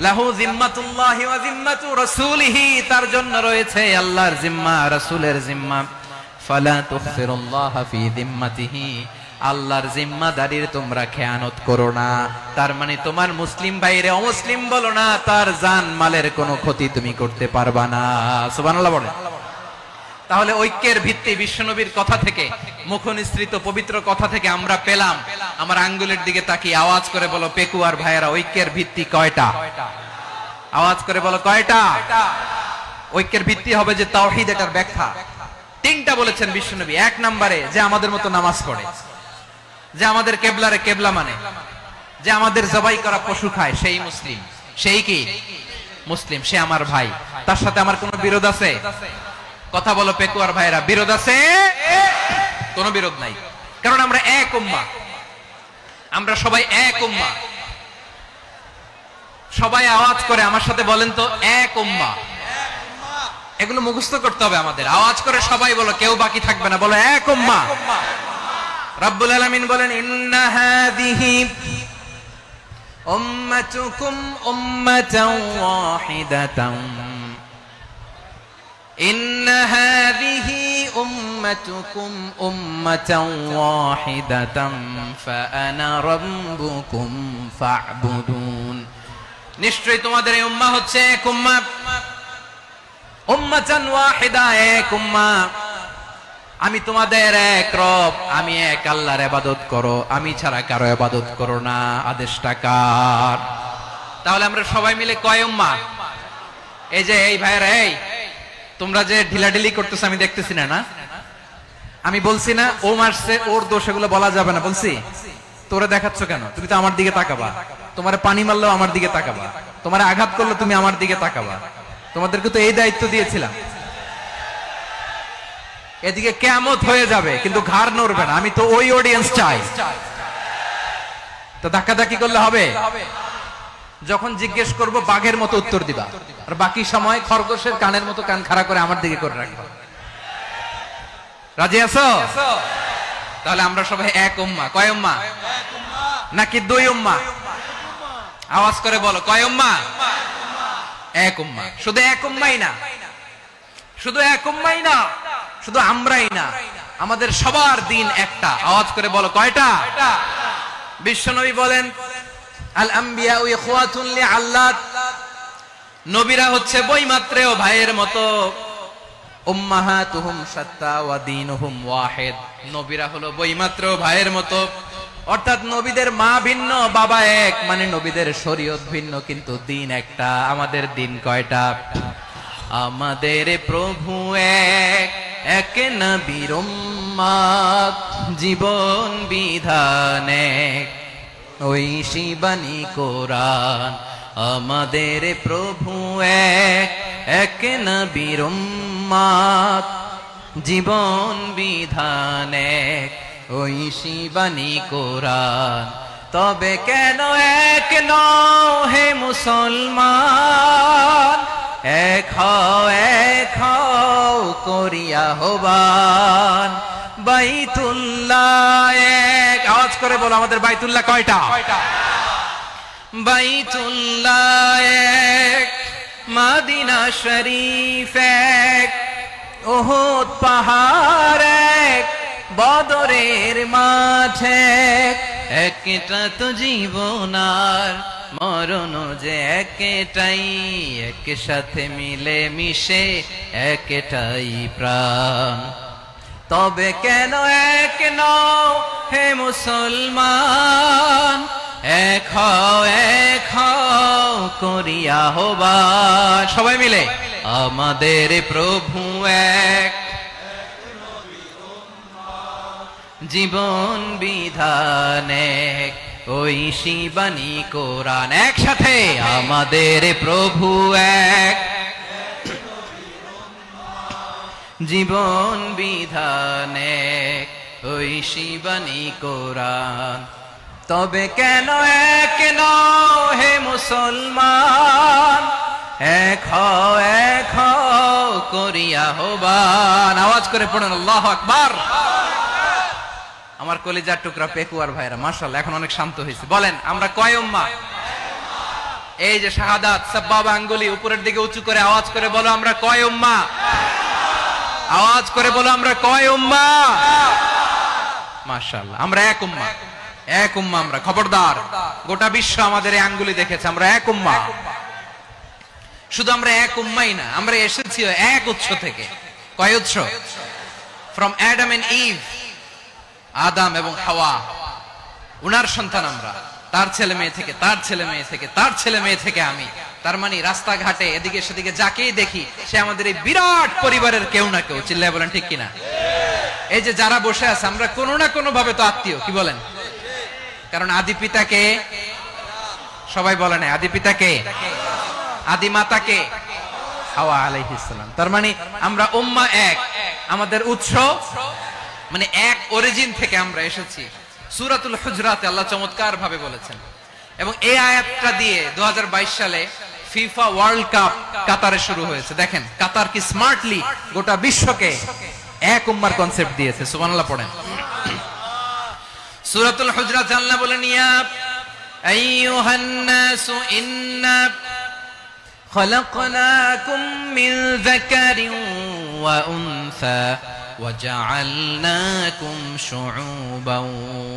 লাহু যিম্মাতুল্লাহি ওয়া যিম্মাতু রাসূলিহি, তার জন্য রয়েছে আল্লাহর জিম্মা, রাসূলের জিম্মা। ফালা তুখফিরুল্লাহা ফি যিম্মাতিহি, আল্লাহর জিম্মাদারির তোমরা খেয়ানত করো না। তার মানে তোমার মুসলিম ভাইরে অমুসলিম বলো না, তার জান মালের কোনো ক্ষতি তুমি করতে পারবা না। সুবহানাল্লাহ বলেন। তাহলে ঐক্যের ভিত্তি বিশ্বনবীর কথা থেকে, মুখনিসৃত পবিত্র কথা থেকে আমরা পেলাম। আমার আঙ্গুলের দিকে তাকিয়ে আওয়াজ করে বলো পেকুয়ার ভাইয়েরা, ঐক্যের ভিত্তি কয়টা? আওয়াজ করে বলো কয়টা? ঐক্যের ভিত্তি হবে যে তাওহীদ, এটার ব্যাখ্যা তিনটা বলেছেন বিশ্বনবী। এক নম্বরে, যে আমাদের মতো নামাজ পড়ে, যে আমাদের কেবলারে কেবলা মানে, যে আমাদের জবাই করা পশু খায়, সেই মুসলিম। সেই কি মুসলিম? সে আমার ভাই। তার সাথে আমার কোনো বিরোধ আছে? কথা বলো পেকুয়ার ভাইরা, বিরোধ আছে? কোনো বিরোধ নাই, কারণ আমরা এক উম্মাহ, আমরা সবাই এক উম্মাহ। সবাই আওয়াজ করে আমার সাথে বলেন তো, এক উম্মাহ। এগুলো মুখস্থ করতে হবে আমাদের। আওয়াজ করে সবাই বলো, কেউ বাকি থাকবে না, বলো এক উম্মাহ। রব্বুল আলামিন বলেন, ইন্না হাযিহি উম্মাতুকুম উম্মাতান ওয়াহিদাতান, ইন্না হাযিহি উম্মাতুকুম উম্মাতান ওয়াহিদাতান ফাআনা রাব্বুকুম ফা'বুদুন। নিশ্চয়ই তোমাদের এই উম্মাহ হচ্ছে এক উম্মাহ, উম্মাতান ওয়াহিদা, এক উম্মাহ। আমি তোমাদের এক রব, আমি এক আল্লাহর ইবাদত করো, আমি ছাড়া কারো ইবাদত করো না। আদেশটা কার? তাহলে আমরা সবাই মিলে কয় উম্মাহ? এই যে এই ভাইরা, এই তোমরা যে ঢিলাঢিলি করতেছ আমি দেখতেছি না, না? আমি বলছি না ও মারছে, ওর দোষ, এগুলো বলা যাবে না। বলছি তোরে দেখাচ্ছ কেন? তুমি তো আমার দিকে তাকাবা। তোমারে পানি মারলেও আমার দিকে তাকাবা, তোমারে আঘাত করলে তুমি আমার দিকে তাকাবা। তোমাদেরকে তো এই দায়িত্ব দিয়েছিলাম। এদিকে কিয়ামত হয়ে যাবে কিন্তু ঘাড় নড়বে না। আমি তো ওই অডিয়েন্স চাই। তো ধাক্কাধাক্কি করলে হবে? যখন জিজ্ঞেস করব বাঘের মতো উত্তর দিবা, আর বাকি সময় খরগোশের কানের মতো কান খাড়া করে আমার দিকে করে রাখবা। রাজি আছো? তাহলে আমরা সবাই এক উম্মাহ। কয় উম্মাহ? নাকি দুই উম্মাহ? আওয়াজ করে বলো, কয় উম্মাহ? এক উম্মাহ। শুধু এক উম্মাহই না, শুধু এক উম্মাহই না, শুধু আমরাই না, আমাদের সবার দিন একটা। আওয়াজ করে বলো কয়টা? বিশ্বনবী বলেন, আল আম্বিয়া ইখওয়াতুন লিআল্লাত, নবীরা হচ্ছে বৈমাত্রেয় ভাইয়ের মতো। উম্মাহাতুহুম শাত্তা ওয়া দীনুহুম ওয়াহিদ, নবীরা হলো বৈমাত্রেয় ভাইয়ের মতো। অর্থাৎ নবীদের মা ভিন্ন, বাবা এক, মানে নবীদের শরীয়ত ভিন্ন, কিন্তু দিন একটা। আমাদের দিন কয়টা? আমাদের প্রভু এক, এক নবীর উম্মত, জীবন বিধান এক, ওই শিবানী কোরআন। আমাদের প্রভু এক, এক নবীর উম্মত, জীবন বিধান এক, ঐশী বাণী কোরআন। তবে কেন এক নও হে মুসলমান, এক হও করিয়া হবান। বাইতুল্লাহ এক, আওয়াজ করে বলো আমাদের বাইতুল্লাহ কয়টা? বাইতুল্লাহ এক, মদিনা শরীফ এক, উহুদ পাহাড় এক, বদরের মাঠ এক। একটা তো জীবন আর মরণ যে একটাই, একসাথে মিলে মিশে একটাই প্রাণ। তবে কেন এক নও হে মুসলমান, এক হও করিয়া হবান। সবাই মিলে আমাদের প্রভু এক, জীবন বিধান এক, ঐশী বাণী কোরআন। একসাথে আমাদের প্রভু এক, জীবন বিধান এক, ঐশী বাণী কোরআন। তবে কেন এক নও হে মুসলমান, এক হও করিয়া হবান। আওয়াজ করে পড়ুন আল্লাহু আকবার। আমার কলিজার টুকরা পেকুয়ার ভাইরা মাশাআল্লাহ এখন অনেক শান্ত হয়েছে। বলেন আমরা কয় উম্মাহ? এই যে শাহাদাত সাব্বাবা আঙ্গুলি উপরের দিকে উঁচু করে আওয়াজ করে বলো আমরা কয় উম্মাহ? আওয়াজ করে বলো আমরা কয় উম্মাহ? মাশাআল্লাহ আমরা এক উম্মাহ, এক উম্মাহ আমরা। খবরদার, গোটা বিশ্ব আমাদের এই আঙ্গুলি দেখেছে, আমরা এক উম্মাহ। শুধু আমরা এক উম্মাই না, আমরা এসেছি এক উৎস থেকে। কয় উৎস? ফ্রম অ্যাডাম এন্ড ইভ, আদম এবং হাওয়া, উনার সন্তান আমরা। তার ছেলে মেয়ে থেকে, তার ছেলে মেয়ে থেকে, তার ছেলে মেয়ে থেকে আমি। তার মানে রাস্তাঘাটে এদিকে সেদিকে যাকেই দেখি সে আমাদের এই বিরাট পরিবারের কেউ না কেউ। চিল্লায় বলেন ঠিক কিনা? এই যে যারা বসে আছে আমরা কোনো না কোনো ভাবে তো আত্মীয়, কি বলেন? কারণ আদি পিতাকে সবাই বলে না, আদি পিতাকে, আদি মাতাকে হাওয়া আলাইহিস সালাম। তার মানে আমরা উম্মাহ এক, আমাদের উৎস মানে এক অরিজিন থেকে আমরা এসেছি। সূরাতুল হুজরাতে আল্লাহ চমৎকার ভাবে বলেছেন। এবং এই আয়াতটা দিয়ে 2022 সালে ফিফা ওয়ার্ল্ড কাপ কাতারে শুরু হয়েছে। দেখেন কাতার কি স্মার্টলি গোটা বিশ্বকে এক উম্মার কনসেপ্ট দিয়েছে। সুবহানাল্লাহ পড়েন। সূরাতুল হুজরাত আল্লাহ বলেন ইয়া আইয়ুহান নাসু ইন্না খলাকনাকুম মিন যাকারিন ওয়া উনসা وجعلناكم شعوبا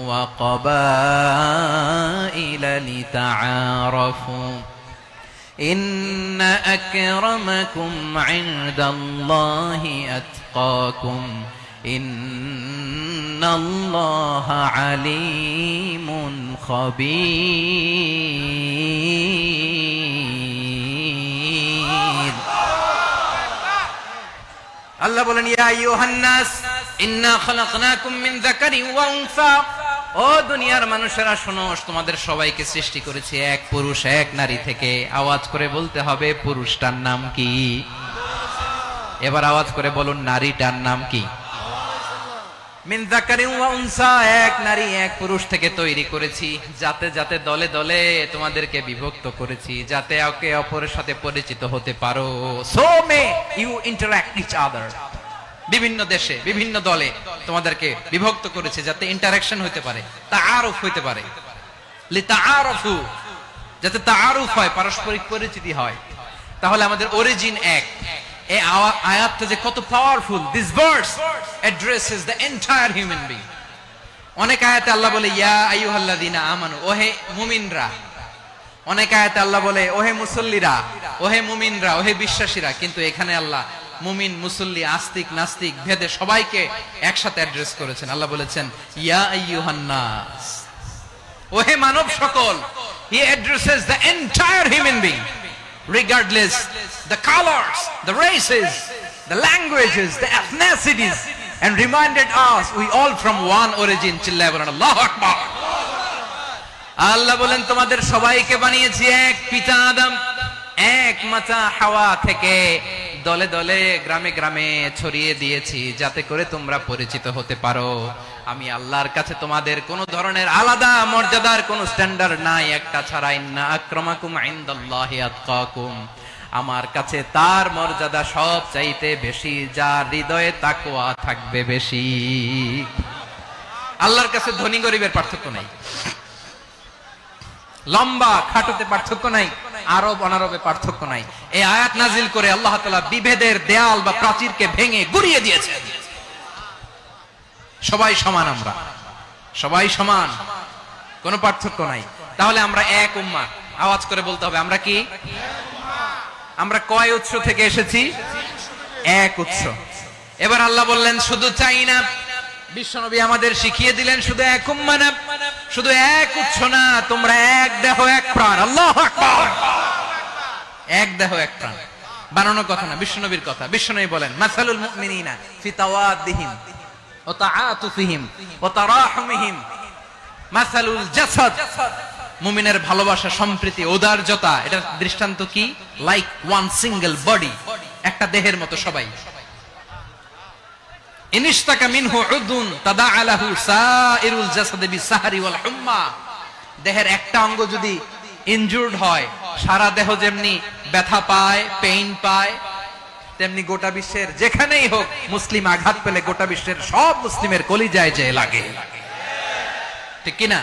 وقبائل لتعارفوا إن أكرمكم عند الله أتقاكم إن الله عليم خبير আল্লাহ বলেন ইয়া আইয়ুহান নাস ইন্না খলাকনাকুম মিন যাকারিন ওয়া উনসা। ও দুনিয়ার মানুষেরা শোনো, তোমাদের সবাইকে সৃষ্টি করেছি এক পুরুষ এক নারী থেকে। আওয়াজ করে বলতে হবে পুরুষটার নাম কি? এবার আওয়াজ করে বলুন নারীটার নাম কি? মিন যাকারিন ওয়া উনসা, এক নারী এক পুরুষ থেকে তৈরি করেছি। যাতে যাতে দলে দলে তোমাদেরকে বিভক্ত করেছি, যাতে একে অপরের সাথে পরিচিত হতে পারো। So may you interact each other. বিভিন্ন দেশে বিভিন্ন দলে তোমাদেরকে বিভক্ত করেছে যাতে ইন্টারঅ্যাকশন হতে পারে, তাআরুফ হতে পারে। লিতাআরফু, যাতে তাআরুফ হয়, পারস্পরিক পরিচিতি হয়। তাহলে আমাদের অরিজিন এক। এই আয়াতটা যে কত powerful. This verse addresses the entire human being. অনেক আয়াতে আল্লাহ বলে ইয়া আইয়ুহাল্লাযীনা আমানু, ওহে মুমিনরা। অনেক আয়াতে আল্লাহ বলে ওহে মুসল্লিরা, ওহে মুমিনরা, ওহে বিশ্বাসীরা। কিন্তু এখানে আল্লাহ মুমিন মুসল্লি আস্তিক নাস্তিক ভেদে সবাইকে একসাথে অ্যাড্রেস করেছেন। আল্লাহ বলেছেন ইয়া আইয়ুহান নাস, ওহে মানব সকল। হি addresses the entire human being regardless the colors, the races, the languages, the ethnicities, and reminded us we all from one origin. চিল্লায় বলেন আল্লাহু আকবার। আল্লাহ বলেন তোমাদের সবাইকে বানিয়েছি এক পিতা আদম, এক মাতা হাওয়া থেকে। দলে দলে গ্রামে গ্রামে ছড়িয়ে দিয়েছি যাতে করে তোমরা পরিচিত হতে পারো। আমি আল্লাহর কাছে তোমাদের কোন ধরনের আলাদা মর্যাদার কোন স্ট্যান্ডার্ড নাই, একটা ছাড়া। ইন্না আক্রামাকুম ইনদাল্লাহি আতকাকুম, আমার কাছে তার মর্যাদা সব চাইতে বেশি যার হৃদয়ে তাকওয়া থাকবে বেশি। আল্লাহর কাছে ধনী গরিবের পার্থক্য নাই, লম্বা খাটোতে পার্থক্য নাই, আরব অনারবে পার্থক্য নাই। এই আয়াত নাজিল করে আল্লাহ তাআলা বিভেদের দেয়াল বা প্রাচীরকে ভেঙে গুড়িয়ে দিয়েছেন। সবাই সমান, আমরা সবাই সমান, কোনো পার্থক্য নাই। তাহলে আমরা এক উম্মাহ। আওয়াজ করে বলতে হবে, আমরা কি? আমরা কয় উৎস থেকে এসেছি? এক উৎস। এবার আল্লাহ বললেন শুধু চাই না, বিশ্বনবী আমাদের শিখিয়ে দিলেন শুধু এক উম্মাহ না, শুধু এক উৎস না, তোমরা এক দেহ এক প্রাণ। আল্লাহু আকবার। এক দেহ এক প্রাণ বানানো কথা না, বিশ্বনবীর কথা। বিশ্বনবী বলেন মাসালুল মুমিনিনা ফি তাওয়াদ্দিহিম ওয়া তাআতুফিহিম ওয়া তারাহুমিহিম মাসালুল জাসাদ। মুমিনের ভালোবাসা, সম্প্রীতি, ঔদার্যতা, এটা দৃষ্টান্ত কি? লাইক ওয়ান সিঙ্গেল বডি, একটা দেহের মতো সবাই। ইনিশতাকা মিনহু উদুন তাদাআ লাহু সাইরুল জাসাদ বিসাহরি ওয়াল হুম্মা। দেহের একটা অঙ্গ যদি ইনজুরড হয়, সারা দেহ যেমনি ব্যথা পায়, পেইন পায়, তেমনি গোটা বিশ্বের যেখানেই হোক মুসলিম আঘাত পেলে গোটা বিশ্বের সব মুসলিমের কলিজায় যে লাগে, ঠিক কি না?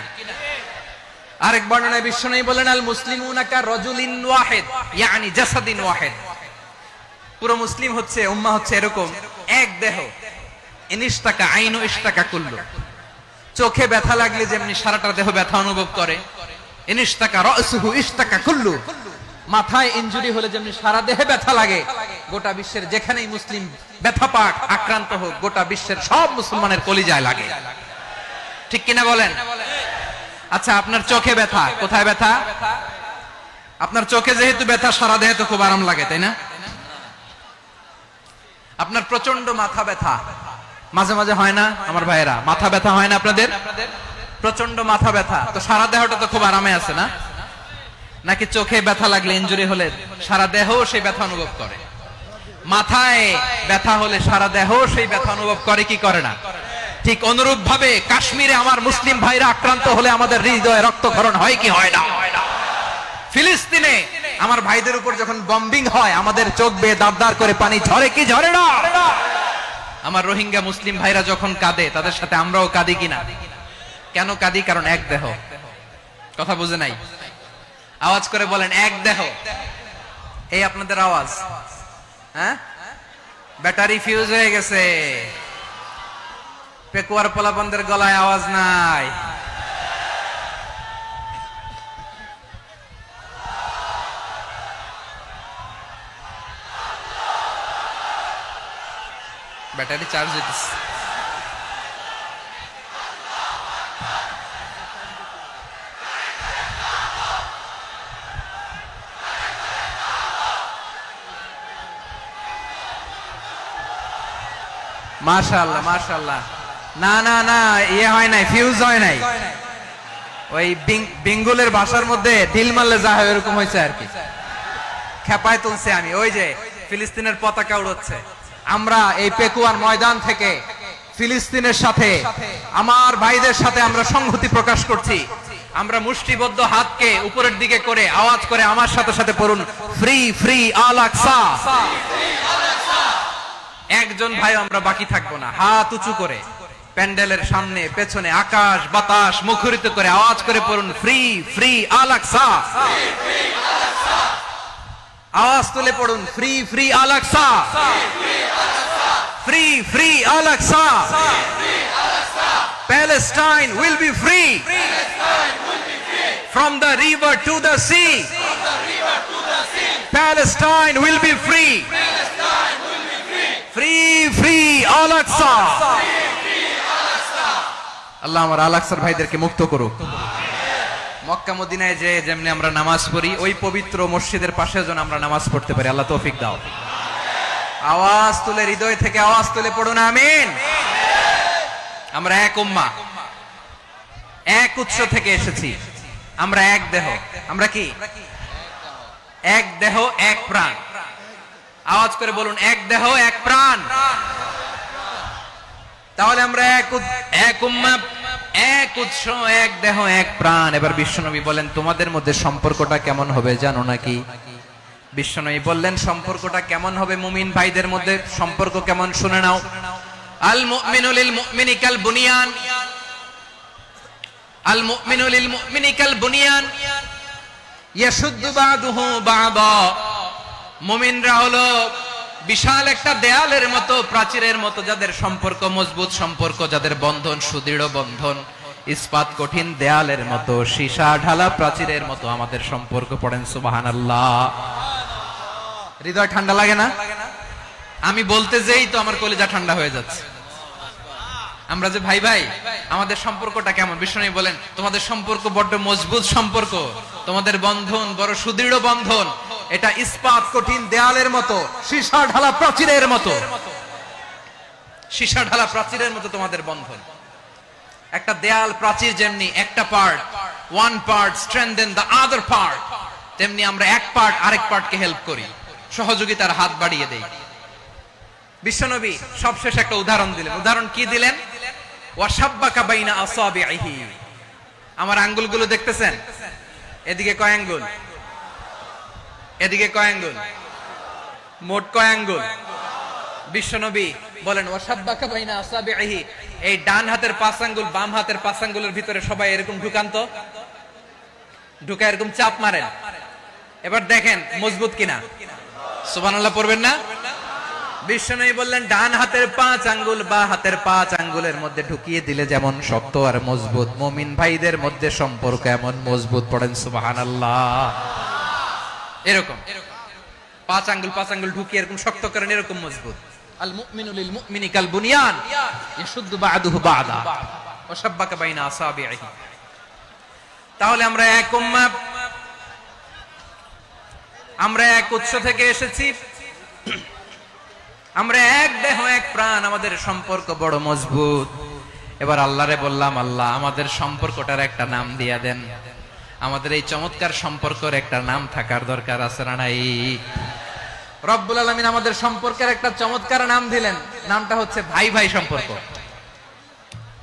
আরেক বর্ণনায় বিশ্বনবী বলেন আল মুসলিমুনা কা রাজুলিন ওয়াহিদ ইয়ানি জাসাদিন ওয়াহিদ। পুরো মুসলিম হচ্ছে, উম্মাহ হচ্ছে এরকম এক দেহ। ইনিশতাকা আইনু ইশতাকা কুল্লু। চোখে ব্যথা লাগলে যেমনি সারাটা দেহ ব্যথা অনুভব করে, ইনিশতাকা রাসুহু ইশতাকা কুল্লু। মাথায় ইনজুরি হলে যেমনি সারা দেহে ব্যথা লাগে, গোটা বিশ্বের যেখানেই মুসলিম ব্যথা পাক, আক্রান্ত হোক, গোটা বিশ্বের সব মুসলমানের কলিজায় লাগে, ঠিক কিনা বলেন? আচ্ছা, আপনার চোখে ব্যথা, কোথায় ব্যথা? আপনার চোখে যেহেতু ব্যথা, সারা দেহে তো খুব আরাম লাগে, তাই না? আপনার প্রচন্ড মাথা ব্যথা মাঝে মাঝে হয় না আমার ভাইয়েরা? মাথা ব্যথা হয় না আপনাদের? প্রচন্ড মাথা ব্যথা, তো সারা দেহটা তো খুব আরামে আছে না? নাকি চোখে ব্যথা লাগলে, ইনজুরি হলে সারা দেহ সেই ব্যথা অনুভব করে? মাথায় ব্যথা হলে সারা দেহ সেই ব্যথা অনুভব করে কি করে না? ঠিক অনুরূপ ভাবে কাশ্মীরে আমার মুসলিম ভাইরা আক্রান্ত হলে আমাদের হৃদয়ে রক্তক্ষরণ হয় কি হয় না? ফিলিস্তিনে আমার ভাইদের উপর যখন বম্বিং হয়, আমাদের চোখ বেয়ে দাঁড় করে পানি ঝরে কি ঝরে না? আমার রোহিঙ্গা মুসলিম ভাইরা যখন কাঁদে, তাদের সাথে আমরাও কাঁদি কিনা? কেন কাঁদি? কারণ এক দেহ। কথা বুঝে নাই? আওয়াজ করে বলেন এক দেহ। এই আপনাদের আওয়াজ, হ্যাঁ? ব্যাটারি ফিউজ হয়ে গেছে, পেকুয়ার পোলাপানদের গলায় আওয়াজ নাই। ব্যাটারি চার্জ হইতেছে। মাশাআল্লাহ মাশাআল্লাহ। না না না, ইয়ে হয় নাই, ফিউজ হয় নাই। ওই বেঙ্গলের ভাষার মধ্যে ঢিল মারলে যা হয় এরকম হয়েছে আর কি। খেপায় তুলছে আমি। ওই যে ফিলিস্তিনের পতাকা উড়ছে, আমরা এই পেকুয়ার ময়দান থেকে ফিলিস্তিনের সাথে, আমার ভাইদের সাথে আমরা সংহতি প্রকাশ করছি। আমরা মুষ্টিবদ্ধ হাতকে উপরের দিকে করে আওয়াজ করে আমার সাথে সাথে পড়ুন, ফ্রি ফ্রি আল আকসা। একজন ভাই আমরা বাকি থাকবো না। হাত উঁচু করে প্যান্ডেলের সামনে পেছনে আকাশ বাতাস মুখরিত করে আওয়াজ করে পড়ুন, ফ্রি ফ্রি আল আকসা। আওয়াজ তুলে পড়ুন, free free Al Aqsa, free free Al Aqsa. Palestine will be free from the river to the sea. Palestine will be free. Free free Al Aqsa. আল্লাহ আমার আল আকসার ভাইদেরকে মুক্ত করুক। মক্কা মদিনায় যে যেমনি আমরা নামাজ পড়ি, ওই পবিত্র মসজিদের পাশে যেন আমরা নামাজ পড়তে পারি। আল্লাহ তৌফিক দাও। আওয়াজ তুলে, হৃদয় থেকে আওয়াজ তুলে পড়ুন আমিন। আমরা এক উম্মাহ, এক উৎস থেকে এসেছি, আমরা এক দেহ। আমরা কি? এক দেহ এক প্রাণ। আওয়াজ করে বলুন, এক দেহ এক প্রাণ। তাহলে আমরা এক উম্মাহ, এক উৎস, এক দেহ, এক প্রাণ। এবার বিশ্বনবী বলেন তোমাদের মধ্যে সম্পর্কটা কেমন হবে জানো নাকি? বিশ্বনবী বললেন সম্পর্কটা কেমন হবে মুমিন ভাইদের মধ্যে, সম্পর্ক কেমন শুনে নাও। আল মুমিনু লিল মুমিনি কাল বুনিয়ান, আল মুমিনু লিল মুমিনি কাল বুনিয়ান ইয়াশুদ্দু বাদুহু বাদা। মুমিনরা হলো বিশাল একটা দেয়ালের মতো, প্রাচীরের মতো, যাদের সম্পর্ক মজবুত সম্পর্ক, যাদের বন্ধন সুদৃঢ় বন্ধন, ইস্পাত কঠিন দেয়ালের মতো, সীসা ঢালা প্রাচীরের মতো আমাদের সম্পর্ক। পড়েন সুবহানাল্লাহ। হৃদয় ঠান্ডা লাগে না? আমি বলতে যেই তো আমার কলিজা ঠান্ডা হয়ে যাচ্ছে। আমরা যে ভাই ভাই, আমাদের সম্পর্কটা কেমন? বিষ্ণু বলেন তোমাদের সম্পর্ক বড্ড মজবুত সম্পর্ক, তোমাদের বন্ধন বড় সুদৃঢ় বন্ধন, এটা ইস্পাত কঠিন দেয়ালের মতো, সীসা ঢালা প্রাচীরের মতো, সীসা ঢালা প্রাচীরের মতো তোমাদের বন্ধন। একটা দেয়াল প্রাচীর যেমনি একটা part, one part strengthen the other part, তেমনি আমরা এক পার্ট আরেক পার্টকে হেল্প করি, সহযোগিতার হাত বাড়িয়ে দেই। বিশ্বনবী সবশেষ একটা উদাহরণ দিলেন। উদাহরণ কি দিলেন? ওয়াশাব্বাকা বাইনা আসাবিহি। আমার আঙ্গুলগুলো দেখতেছেন? এদিকে কয় আঙ্গুল, এদিকে কয় আঙ্গুল, মোট কয় আঙ্গুল? বিশ্বনবী বলেন ওয়াশাব্বাকা বাইনা আসাবিহি, এই ডান হাতের 5 আঙ্গুল বাম হাতের 5 আঙ্গুলের ভিতরে সবাই এরকম ঢুকান্ত, ঢুকা এরকম চাপ মারেন। এবার দেখেন মজবুত কিনা। সুবহানাল্লাহ পড়বেন না? বিশ্বনবী বললেন ডান হাতের 5 আঙ্গুল বা হাতের 5 আঙ্গুলের মধ্যে ঢুকিয়ে দিলে যেমন শক্ত আর মজবুত, মুমিন ভাইদের মধ্যে সম্পর্ক এমন মজবুত। পড়েন সুবহানাল্লাহ। এরকম 5 আঙ্গুল ঢুকিয়ে এরকম শক্ত করেন, এরকম মজবুত। আল মুমিনু লিল মুমিনি কাল বুনিয়ান ইয়াশুদ্দু বাদুহু বাদা ওয়া শাব্বাকা বাইনা আসাবিহি। তাহলে আমরা এক উম্মাহ, আমরা এক উৎস থেকে এসেছি, আমরা এক দেহ এক প্রাণ, আমাদের সম্পর্ক বড় মজবুত। এবার আল্লাহরে বললাম আল্লাহ আমাদের সম্পর্কটার একটা নাম দিয়া দেন। আমাদের এই চমৎকার সম্পর্কের একটা নাম থাকার দরকার আছে না নাই? রব্বুল আলামিন আমাদের সম্পর্কের একটা চমৎকার নাম দিলেন, নামটা হচ্ছে ভাই ভাই সম্পর্ক।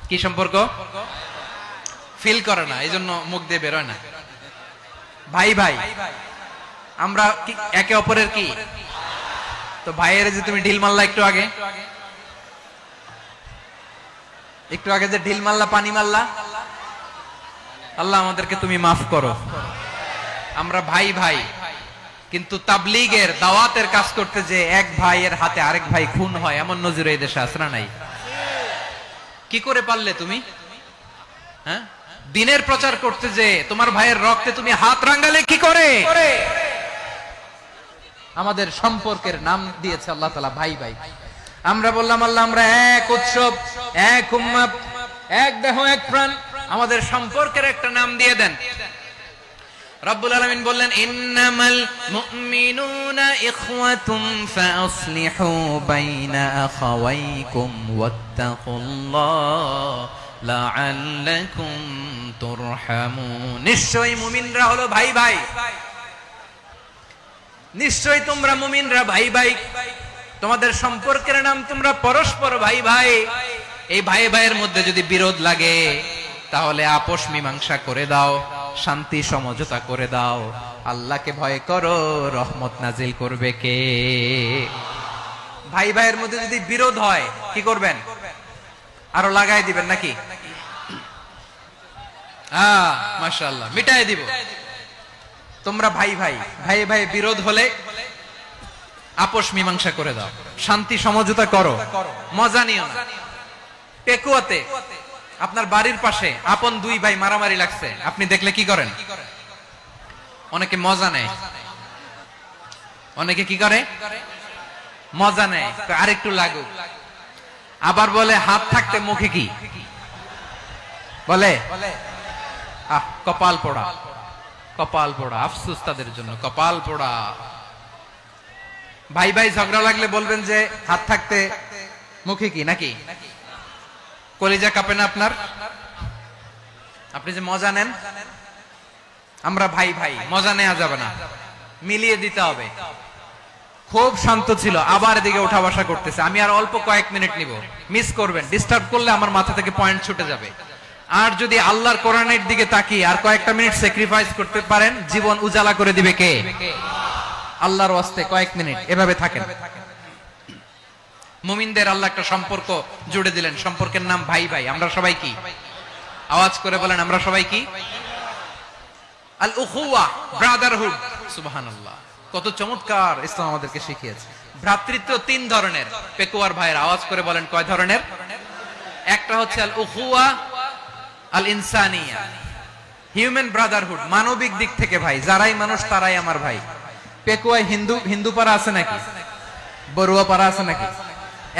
কি সম্পর্ক? ফিল করে না, এই জন্য মুখ দিয়ে বেরোয় না। ভাই ভাই, আমরা একে অপরের কি? তো ভাইয়ের যে তুমি ঢিল মারলা একটু আগে, একটু আগে যে ঢিল মারলা, পানি মারলা, আল্লাহ আমাদেরকে তুমি মাফ করো। আমরা ভাই ভাই, কিন্তু তাবলীগের দাওয়াতের কাজ করতে যে এক ভাইয়ের হাতে আরেক ভাই খুন হয়, এমন নজির এই দেশে আছে না নাই? কি করে পারলে তুমি? হ্যাঁ, দিনের প্রচার করতে যে তোমার ভাইয়ের রক্তে তুমি হাত রাঙালে কি করে? আমাদের সম্পর্কের নাম দিয়েছে আল্লাহ তাআলা ভাই ভাই। আমরা বললাম আল্লাহ আমরা এক উৎসব, এক উম্মাহ, এক দেহ এক প্রাণ, আমাদের সম্পর্কের একটা নাম দিয়ে দেন। রব্বুল আলামিন বললেন ইন্নামাল মুমিনুনা ইখওয়াতুম ফাসলিহু বাইনা আখাওয়াইকুম ওয়াত্তাকুল্লাহ লাআল্লাকুম তুরহামুন। নিশ্চয়ই মুমিনরা হলো ভাই ভাই, নিশ্চয়ই তোমরা মুমিনরা ভাই ভাই, তোমাদের সম্পর্কের নাম তোমরা পরস্পর ভাই ভাই। এই ভাই ভাইয়ের মধ্যে যদি বিরোধ লাগে তাহলে আপোষ মীমাংসা করে দাও, শান্তি সমঝোতা করে দাও। আল্লাহকে ভয় করো, রহমত নাজিল করবে কে? ভাই ভাইয়ের মধ্যে যদি বিরোধ হয় কি করবেন? আরো লাগাই দিবেন নাকি? মাশাআল্লাহ, মিটাই দিব। তোমরা ভাই ভাই, ভাই ভাই বিরোধ হলে আপোষ মীমাংসা করে দাও, শান্তি সমঝোতা করো, মজা নিও না। পেকুয়াতে আপনার বাড়ির পাশে আপন দুই ভাই মারামারি লাগছে, আপনি দেখলে কি করেন? অনেকে মজা নেয়, অনেকে কি করে? মজা নেয়, আরেকটু লাগুক। আবার বলে হাত থাকতে মুখে কি বলে? কপাল পোড়া, কপাল পোড়া। আফসোস তাদের জন্য, কপাল পোড়া। ভাই ভাই ঝগড়া লাগলে বলবেন যে হাত থাকতে মুখে কি, নাকি? কলিজা কাঁপে না আপনার? আপনি যে মজা নেন। আমরা ভাই ভাই, মজা নেওয়া যাবে না, মিলিয়ে দিতে হবে। খুব শান্ত ছিল, আবার এদিকে ওঠা বসা করতেছে। আমি আর অল্প কয়েক মিনিট নিব, মিস করবেন, ডিস্টার্ব করলে আমার মাথা থেকে পয়েন্ট ছুটে যাবে। আর যদি আল্লাহর কোরআনের দিকে তাকিয়ে আর কয়েকটা মিনিট স্যাক্রিফাইস করতে পারেন, জীবন উজালা করে দিবে কে? আল্লাহর ওয়াস্তে কয়েক মিনিট এভাবে থাকেন। মুমিনদের আল্লাহ একটা সম্পর্ক জুড়ে দিলেন, সম্পর্কের নাম ভাই ভাই। আমরা সবাই কি? আওয়াজ করে বলেন, আমরা সবাই কি? আল উখুয়া, ব্রাদারহুড। সুবহানাল্লাহ, কত চমৎকার ইসলাম আমাদেরকে শিখিয়েছে। ভ্রাতৃত্ব তিন ধরনের। পেকুয়ার ভাইয়ের আওয়াজ করে বলেন, কয় ধরনের? একটা হচ্ছে আল উখুয়া আল ইনসানিয়া, হিউম্যান ব্রাদারহুড, মানবিক দিক থেকে ভাই, যারাই মানুষ তারাই আমার ভাই। পেকুয়ায় হিন্দু পাড়া আছে নাকি? বড়ুয়া পাড়া আছে নাকি?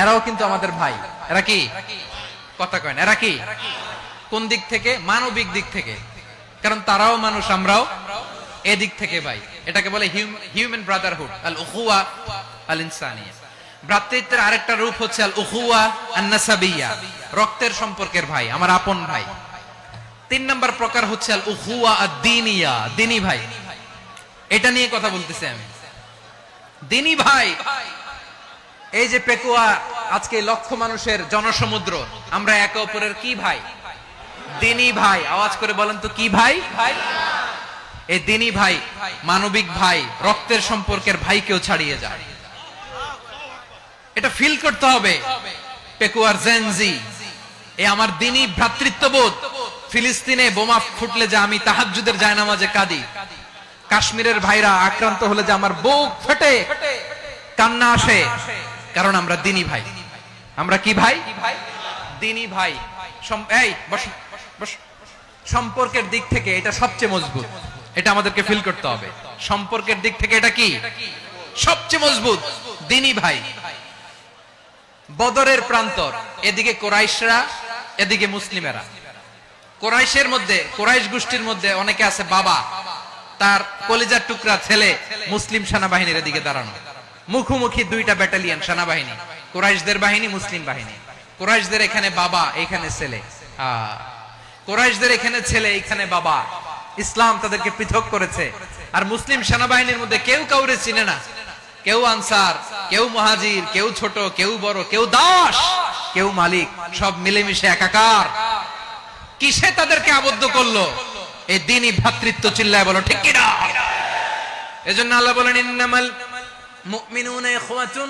এরাও কিন্তু আমাদের ভাই। এরা কি? কথা কয় না, এরা কি? কোন দিক থেকে? মানবিক দিক থেকে, কারণ তারাও মানুষ, আমরাও এদিক থেকে ভাই। এটাকে বলে হিউম্যান ব্রাদারহুড, আল উখুয়া আল ইনসানিয়া। ভ্রাতৃত্বের আরেকটা রূপ হচ্ছে আল উখুয়া আন নাসাবিয়া, রক্তের সম্পর্কের ভাই, আমার আপন ভাই। তিন নম্বর প্রকার হচ্ছে আল উখুয়া আদ দীনিয়া, দিনী ভাই। এটা নিয়ে কথা বলতেছি আমি, দিনী ভাই। এই যে পেকুয়া, আজকে লক্ষ মানুষের জনসমুদ্র, আমরা একে অপরের কি ভাই? দিনী ভাই। আওয়াজ করে বলেন তো, কি ভাই? এই দিনী ভাই, মানবিক ভাই, রক্তের সম্পর্কের ভাইকেও ছাড়িয়ে যায়। এটা ফিল করতে হবে। পেকুয়ার জেনজি, এই আমার দিনী ভ্রাতৃত্ববোধ। ফিলিস্তিনে বোমা ফুটলে যে আমি তাহাজ্জুদের জায়নামাজে কাঁদি, কাশ্মীরের ভাইরা আক্রান্ত হলে যে আমার বুক ফেটে কান্না আসে, কারণ আমরা দিনী ভাই। আমরা কি ভাই? দিনী ভাই। এই বস বস। সম্পর্কের দিক থেকে এটা সবচেয়ে মজবুত, এটা আমাদেরকে ফিল করতে হবে। সম্পর্কের দিক থেকে এটা কি? সবচেয়ে মজবুত, দিনী ভাই। বদরের প্রান্তর, এদিকে কোরাইশরা, এদিকে মুসলিমেরা। কোরাইশের মধ্যে, কোরাইশ গোষ্ঠীর মধ্যে অনেকে আছে বাবা, তার কলিজার টুকরা ছেলে মুসলিম সেনাবাহিনীর এদিকে দাঁড়ানো, মুখোমুখি দুইটা ব্যাটালিয়ন সেনাবাহিনী, কোরাইশদের বাহিনী, মুসলিম বাহিনী। কোরাইশদের এখানে বাবা, এখানে ছেলে। কোরাইশদের এখানে ছেলে, এখানে বাবা। ইসলাম তাদেরকে পৃথক করেছে। আর মুসলিম সেনাবাহিনীর মধ্যে কেউ কাউরে চিনে না, কেউ আনসার, কেউ মুহাজির, কেউ ছোট, কেউ বড়, কেউ দাস, কেউ মালিক, সব মিলেমিশে একাকার। কিসে তাদেরকে আবদ্ধ করলো? এই দ্বীনি ভ্রাতৃত্ব। চিল্লায় বলো ঠিক কিনা? এজন্য আল্লাহ বলেন, ইন্নামাল মুমিনুনা ইখওয়াতুন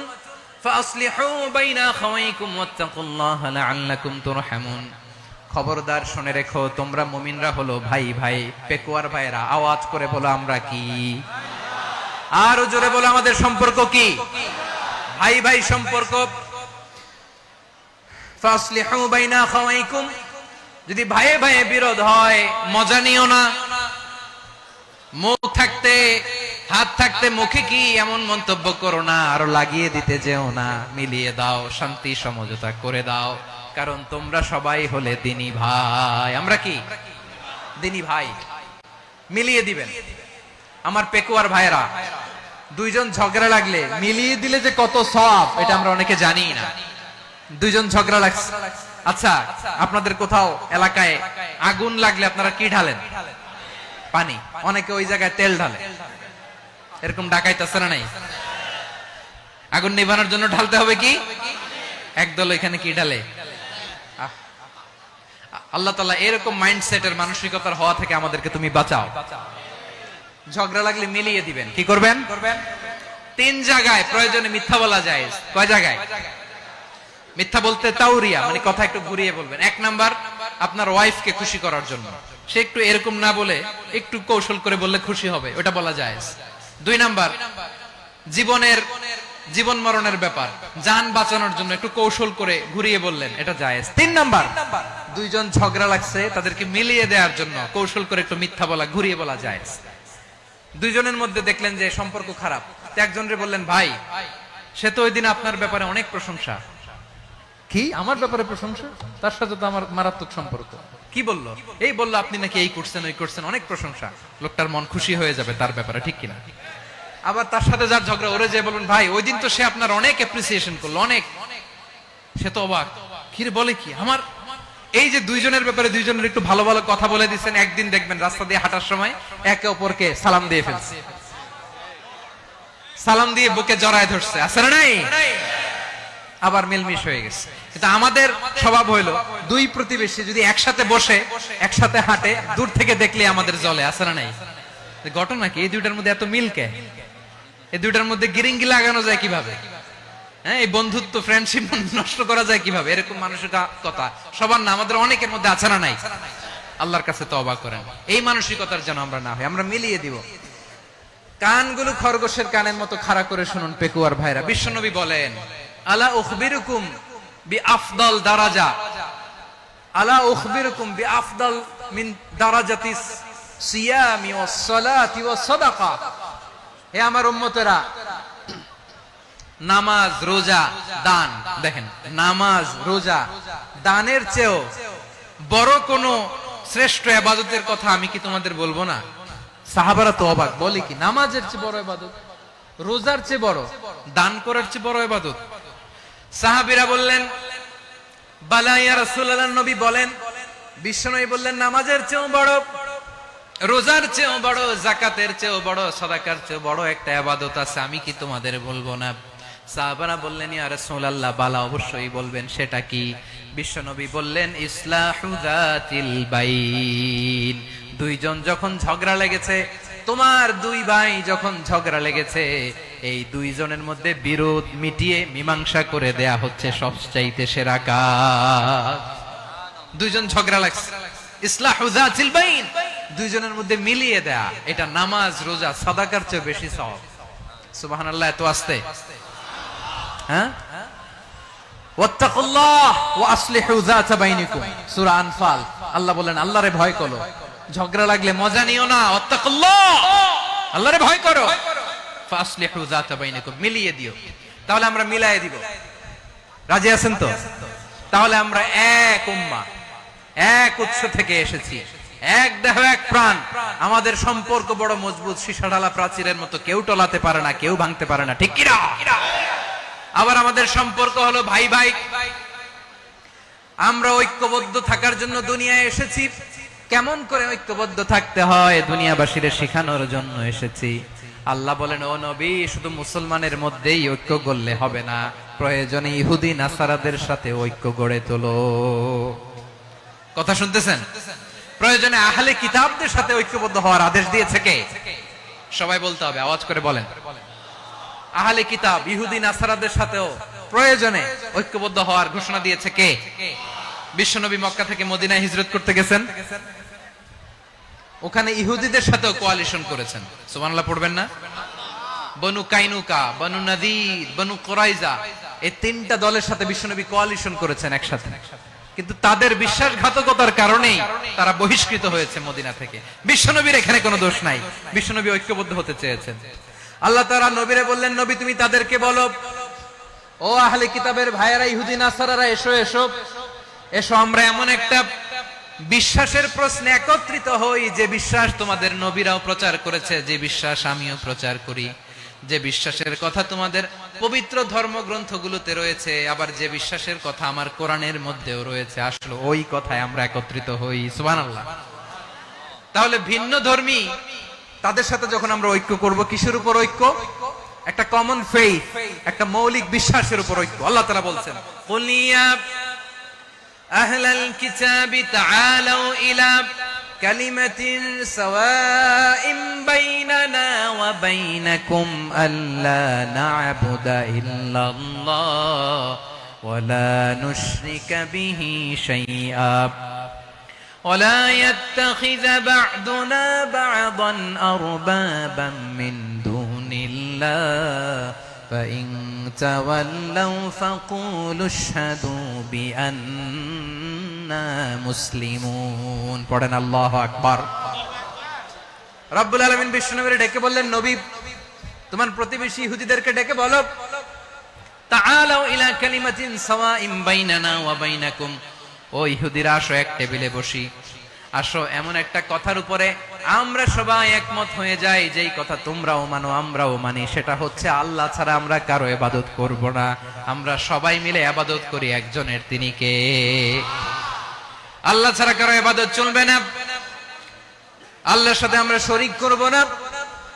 ফাসলিহু বাইনা আখাওয়াইকুম ওয়াত্তাকুল্লাহা লাআল্লাকুম তুরহামুন। খবরদার শুনে রেখো, তোমরা মুমিনরা হলো ভাই ভাই। পেকুয়ার ভাইরা আওয়াজ করে বলো, আমরা কি? আর জোরে বলো, আমাদের সম্পর্ক কি? ভাই ভাই সম্পর্ক। ফাসলিহু বাইনা আখাওয়াইকুম, যদি ভাইয়ে ভাইয়ে বিরোধ হয় মজা নিও না। মুখ থাকতে, হাত থাকতে মুখে কি এমন মন্তব্য করো না, আরো লাগিয়ে দিতে যেও না। মিলিয়ে দাও, শান্তি সমঝোতা করে দাও, কারণ তোমরা সবাই হলে দিনী ভাই। আমরা কি? দিনী ভাই। মিলিয়ে দিবেন। আমার পেকুয়ার ভাইরা, দুইজন ঝগড়া লাগলে মিলিয়ে দিলে যে কত সওয়াব, এটা আমরা অনেকে জানি না। দুইজন ঝগড়া লাগছে, আচ্ছা আপনাদের কোথাও এলাকায় আগুন লাগলে আপনারা কি ঢালেন? পানি। অনেকে ওই জায়গায় তেল ঢালে। এরকম ডাকাইতেছে না নাই? আগুন নিভানোর জন্য ঢালতে হবে কি? একদল এখানে কি ঢালে? আল্লাহ তাআলা এরকম মাইন্ডসেটের, মানসিকতার হওয়া থেকে আমাদেরকে তুমি বাঁচাও। ঝগড়া লাগলে মিলিয়ে দিবেন। কি করবেন? তিন জায়গায় প্রয়োজনে মিথ্যা বলা যায়। কয় জায়গায় মিথ্যা বলতে? তাওরিয়া, মানে কথা একটু ঘুরিয়ে বলবেন। এক নাম্বার, আপনার ওয়াইফকে খুশি করার জন্য, সে একটু এরকম না বলে একটু কৌশল করে বললে খুশি হবে, ওটা বলা যায়। দুই নাম্বার, জীবন মরণের ব্যাপার, জান বাঁচানোর জন্য একটু কৌশল করে ঘুরিয়ে বললেন, এটা জায়েজ। তিন নাম্বার, দুইজন ঝগড়া লাগছে, তাদেরকে মিলিয়ে দেওয়ার জন্য কৌশল করে একটু মিথ্যা বলা, ঘুরিয়ে বলা জায়েজ। দুইজনের মধ্যে দেখলেন যে সম্পর্ক খারাপ, একজনরে বললেন, ভাই সে তো ওই দিন আপনার ব্যাপারে অনেক প্রশংসা। কি? আমার ব্যাপারে প্রশংসা? তার সাথে তো আমার মারাত্মক সম্পর্ক। কি বললো? এই বললো আপনি নাকি এই করছেন, ওই করছেন, অনেক প্রশংসা। লোকটার মন খুশি হয়ে যাবে তার ব্যাপারে, ঠিক কিনা? আবার তার সাথে যার ঝগড়া, ওরে যে বলুন, ভাই ওই দিন তো সে আপনার অনেক অ্যাপ্রিসিয়েশন করলো, অনেক। সে তো অবাক, কি রে বলে কি? আমার এই যে দুইজনের ব্যাপারে দুইজনের একটু ভালো ভালো কথা বলে দিচ্ছেন, একদিন দেখবেন রাস্তা দিয়ে হাঁটার সময় একে অপরকে সালাম দিয়ে ফেলছে। সালাম দিয়ে বুকে জড়ায় ধরছে, আছে না নাই? আবার মিলমিশ হয়ে গেছে। কিন্তু আমাদের স্বভাব হইলো দুই প্রতিবেশী যদি একসাথে বসে একসাথে হাঁটে, দূর থেকে দেখলে আমাদের জ্বলে, আছে না নাই? ঘটনা কি? এই দুইটার মধ্যে এত মিল কে? এই দুইটার মধ্যে গিরিঙ্গি লাগানো যায় কিভাবে? হ্যাঁ, এই বন্ধুত্ব ফ্রেন্ডশিপ নষ্ট করা যায় কিভাবে? এরকম মানসিকতা সবার না, আমাদের অনেকের মধ্যে আছে না নাই? আল্লাহর কাছে তওবা করেন এই মানসিকতার যেন আমরা না হই, আমরা মিলিয়ে দিব। কানগুলো খরগোশের কানের মতো খাড়া করে শুনুন পেকুয়ার ভাইরা। বিশ্বনবী বলেন, আলা উখবিরুকুম বিআফদাল দারাজা, আলা উখবিরুকুম বিআফদাল মিন দারাজাতিস সিয়ামি ওয়াস সালাতি ওয়াস সাদাকা। হে আমার উম্মতেরা, নামাজ, রোজা, দান, দেখেন নামাজ, রোজা, দানের চেয়েও বড় কোন শ্রেষ্ঠ ইবাদতের কথা আমি কি তোমাদের বলবো না? সাহাবারা তো অবাক, বলে কি নামাজের চেয়ে বড় ইবাদত, রোজার চেয়ে বড়, দান করার চেয়ে বড় ইবাদত? সাহাবীরা বললেন, বালা ইয়া রাসূলুল্লাহ, নবী বলেন, বিশ্বনবী বললেন, নামাজের চেয়েও বড়, রোজার চেয়েও বড়, যাকাতের চেয়েও বড়, সাদাকার চেয়েও বড় একটা ইবাদত আছে, আমি কি তোমাদের বলবো না? সাহাবারা বললেন, ইয়া রাসূলুল্লাহ, বালা, অবশ্যই বলবেন, সেটা কি? বিশ্বনবী বললেন, ইসলাহু যাতিল বাইন। দুইজন যখন ঝগড়া লেগেছে, তোমার দুই ভাই যখন ঝগড়া লেগেছে, এই দুইজনের মধ্যে বিরোধ মিটিয়ে মীমাংসা করে দেয়া হচ্ছে সবচাইতে সেরা কাজ। দুইজন ঝগড়া লাগছে, ইসলাহু যাতিল বাইন, দুইজনের মধ্যে মিলিয়ে দেয়া, এটা নামাজ, রোজা, সাদাকার চেয়ে বেশি সওয়াব। সুবহানাল্লাহ, এত আস্তে, হ্যাঁ? ওয়াত্তাকুল্লাহ ওয়া আসলিহু যাতা বাইনিকুম, সূরা আনফাল। আল্লাহ বলেন, আল্লাহরে ভয় করো, ঝগড়া লাগলে মজা নিও না, ওয়াত্তাকুল্লাহ, আল্লাহরে ভয় করো, ফাসলিহু যাতা বাইনিকুম, মিলিয়ে দিও। তাহলে আমরা মিলায়ে দিব, রাজি আছেন তো? তাহলে আমরা এক উম্মাহ, এক উৎস থেকে এসেছি, এক দেহ এক প্রাণ, আমাদের সম্পর্ক বড় মজবুত, সীসাঢালা প্রাচীরের মতো, কেউ টলাতে পারে না, কেউ ভাঙতে পারে না, ঠিক কি না? আবার আমাদের সম্পর্ক হলো ভাই ভাই, আমরা ঐক্যবদ্ধ থাকার জন্য দুনিয়ায় এসেছি। কেমন করে ঐক্যবদ্ধ থাকতে হয় দুনিয়াবাসীর শেখানোর জন্য এসেছি। আল্লাহ বলেন, ও নবী, শুধু মুসলমানের মধ্যেই ঐক্য গড়লে হবে না, প্রয়োজনে ইহুদি নাসারাদের সাথে ঐক্য গড়ে তোলো। কথা শুনতেছেন? প্রয়োজনে আহলে কিতাবদের সাথে ঐক্যবদ্ধ হওয়ার আদেশ দিয়েছে কে? সবাই বলতে হবে, আওয়াজ করে বলেন। আহলে কিতাব, ইহুদি নাসারাদের সাথেও প্রয়োজনে ঐক্যবদ্ধ হওয়ার ঘোষণা দিয়েছে কে? বিশ্বনবী মক্কা থেকে মদিনায় হিজরত করতে গেছেন, ওখানে ইহুদিদের সাথেও কোয়ালিশন করেছেন। সুবহানাল্লাহ পড়বেন না? বনু কাইনুকা, বনু নাদির, বনু কুরাইজা, এই তিনটা দলের সাথে বিশ্বনবী কোয়ালিশন করেছেন একসাথে। কিন্তু তাদের বিশ্বাসঘাতকতার কারণেই তারা বহিষ্কৃত হয়েছে মদিনা থেকে। বিশ্বনবীর এখানে কোনো দোষ নাই, বিশ্বনবী ঐক্যবদ্ধ হতে চেয়েছেন। আল্লাহ তাআলা নবীরে বললেন, নবী তুমি তাদেরকে বলো, ও আহলে কিতাবের ভাইয়েরা, ইহুদি নাসারারা, এসো এসো এসো, আমরা এমন একটা বিশ্বাসের প্রশ্নে একত্রিত হই, যে বিশ্বাস তোমাদের নবীরাও প্রচার করেছে, যে বিশ্বাস আমিও প্রচার করি, যে বিশ্বাসের কথা তোমাদের পবিত্র ধর্মগ্রন্থগুলোতে রয়েছে, আবার যে বিশ্বাসের কথা আমার কোরআনের মধ্যেও রয়েছে, আসলে ওই কথায় আমরা একত্রিত হই। সুবহানাল্লাহ। তাহলে ভিন্ন ধর্মী তাদের সাথে যখন আমরা ঐক্য করব, কিসের উপর ঐক্য? একটা কমন ফেইথ, একটা মৌলিক বিশ্বাসের উপর ঐক্য। আল্লাহ তাআলা বলছেন, কুল ইয়া আহলাল কিতাবি তাআলু ইলা কালিমাতিন সাওয়াইন বাইনানা ওয়া বাইনাকুম আল্লা না'বুদা ইল্লাল্লাহ ওয়া লা নুশরিকা বিহি শাইআ ولا يتخذ بعضنا بعضا أربابا من دون الله فإن تولوا فقولوا اشهدوا بأننا مسلمون পড়েন আল্লাহু আকবার। রব্বুল আলামিন বিশ্বনবীকে ডেকে বললেন, নবী তোমার প্রতিবেশী ইহুদিদেরকে ডেকে বলো, তাআলাউ ইলা কালিমাতিন সাওয়াইন বাইনানা ওয়া বাইনাকুম, ও ইহুদিরা, আসো এক টেবিলে বসি, আসো এমন একটা কথার উপরে আমরা সবাই একমত হয়ে যাই, যেই কথা তোমরাও মানো আমরাও মানি, সেটা হচ্ছে আল্লাহ ছাড়া আমরা কারো ইবাদত করব না, আমরা সবাই মিলে ইবাদত করি একজনের, তিনি কে? আল্লাহ ছাড়া কারো ইবাদত চলবে না, আল্লাহর সাথে আমরা শরীক করব না,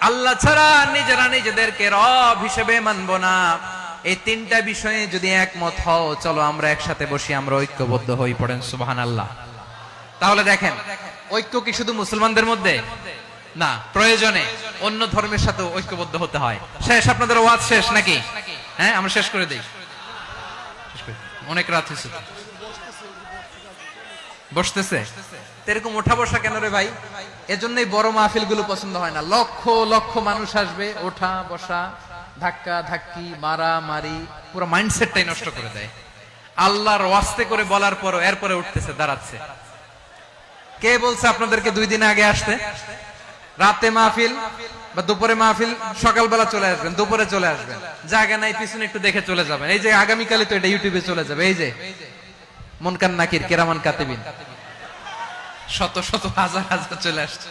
আল্লাহ ছাড়া নিজেরা নিজেদেরকে রব হিসেবে মানব না। এই তিনটা বিষয়ে যদি একমত হও, চলো আমরা একসাথে বসি, আমরা ঐক্যবদ্ধ হই। পড়েন সুবহানাল্লাহ। তাহলে দেখেন, ঐক্য কি শুধু মুসলমানদের মধ্যে না, প্রয়োজনে অন্য ধর্মের সাথে ঐক্যবদ্ধ হতে হয়। শেষ, আপনাদের ওয়াজ শেষ নাকি? হ্যাঁ, আমরা শেষ করে দিই। অনেক রাত হয়েছে, বসতেছে এরকম ওঠা বসা কেন রে ভাই? এজন্যই বড় মাহফিল গুলো পছন্দ হয় না। লক্ষ লক্ষ মানুষ আসবে, ওঠা বসা, ধাক্কা ধাক্কি, মারা মারি, পুরো মাইন্ডসেটটাই নষ্ট করে দেয়। আল্লাহর ওয়াস্তে করে বলার পরও এরপরে উঠতেছে, দাঁড়াচ্ছে। কে বলছে আপনাদেরকে 2 দিন আগে আসতে? রাতে মাহফিল বা দুপুরে মাহফিল, সকালবেলা চলে আসবেন, দুপুরে চলে আসবেন, জায়গা নাই পিছনে একটু দেখে চলে যাবেন। এই যে আগামীকালে তো এটা ইউটিউবে চলে যাবে। এই যে মুনকার নাকির কিরামান কাতিবিন, শত শত হাজার হাজার চলে আসছে,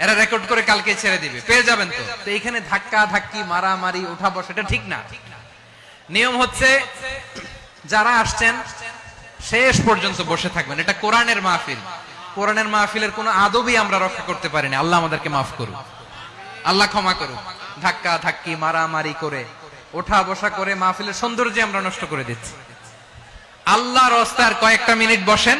এরা রেকর্ড করে কালকে ছেড়ে দিবে, পেয়ে যাবেন। তো এইখানে ধাক্কা ধাক্কি, মারামারি, ওঠা বসা, এটা ঠিক না। নিয়ম হচ্ছে যারা আসছেন শেষ পর্যন্ত বসে থাকবেন। এটা কোরআনের মাহফিল। কোরআনের মাহফিলের কোনো আদবই আমরা রক্ষা করতে পারিনি। আল্লাহ আমাদেরকে মাফ করুন, আল্লাহ ক্ষমা করুন। ধাক্কা ধাক্কি, মারামারি করে, ওঠা বসা করে মাহফিলের সৌন্দর্য আমরা নষ্ট করে দিচ্ছি। আল্লাহর রাস্তায় কয়েকটা মিনিট বসেন।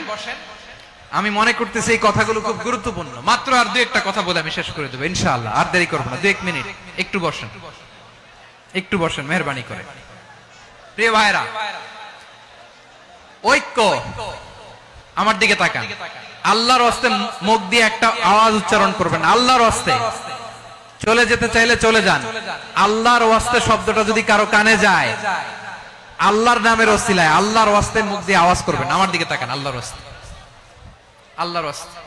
আমি মনে করতেছি এই কথাগুলো খুব গুরুত্বপূর্ণ। মাত্র আর 2-1টা কথা বলে আমি শেষ করে দেবো ইনশাআল্লাহ। আর দেরি করবো না, 2-1 মিনিট একটু বসেন, একটু বসেন মেহরবানি করে। প্রিয় ভাইরা, ঐক্য, আমার দিকে তাকান। আল্লাহর রাস্তায় মুখ দিয়ে একটা আওয়াজ উচ্চারণ করবেন, আল্লাহর রাস্তায়। চলে যেতে চাইলে চলে যান। আল্লাহর রাস্তায় শব্দটা যদি কারো কানে যায়, আল্লাহর নামের ওসিলায় আল্লাহর রাস্তায় মুখ দিয়ে আওয়াজ করবেন। আমার দিকে তাকান, আল্লাহর রাস্তায়, আল্লাহর রাস্তায়।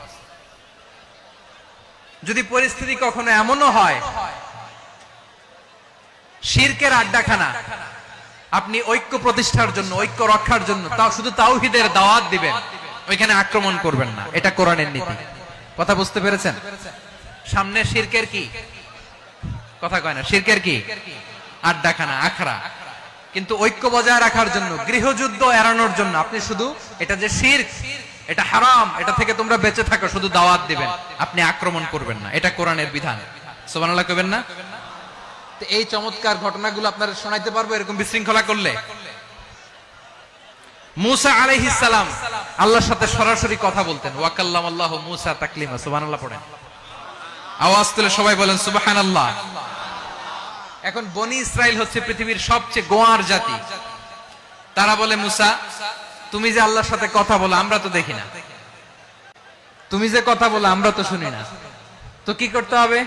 যদি পরিস্থিতি কখনো এমনও হয় শিরকের আড্ডাখানা, আপনি ঐক্য প্রতিষ্ঠার জন্য, ঐক্য রক্ষার জন্য তাও শুধু তাওহীদের দাওয়াত দিবেন, ওইখানে আক্রমণ করবেন না। এটা কোরআনের নীতি। কথা বুঝতে পেরেছেন? সামনে শিরকের কি কথা কয় না, শিরকের কি আড্ডাখানা, আখড়া। কিন্তু ঐক্য বজায় রাখার জন্য, গৃহযুদ্ধ এড়ানোর জন্য আপনি শুধু এটা যে শিরক, এটা হারাম, এটা থেকে তোমরা বেঁচে থাকো, শুধু দাওয়াত দিবেন, আপনি আক্রমণ করবেন না। এটা কোরআনের বিধান। সুবহানাল্লাহ কইবেন না? তো এই চমৎকার ঘটনাগুলো আপনারা শোনাইতে পারবো এরকম বিশৃঙ্খলা করলে। মুসা আলাইহিস সালাম আল্লাহর সাথে সরাসরি কথা বলতেন। ওয়া কাল্লামাল্লাহু মুসা তাকলিমা। সুবহানাল্লাহ পড়েন, আওয়াজ তুলে সবাই বলেন সুবহানাল্লাহ। এখন বনি ইসরাইল হচ্ছে পৃথিবীর সবচেয়ে গোয়ার জাতি। তারা বলে, মুসা তুমি যে আল্লাহর সাথে কথা বলো আমরা তো দেখি না, তুমি যে কথা বলো আমরা তো শুনি না, তো কি করতে হবে?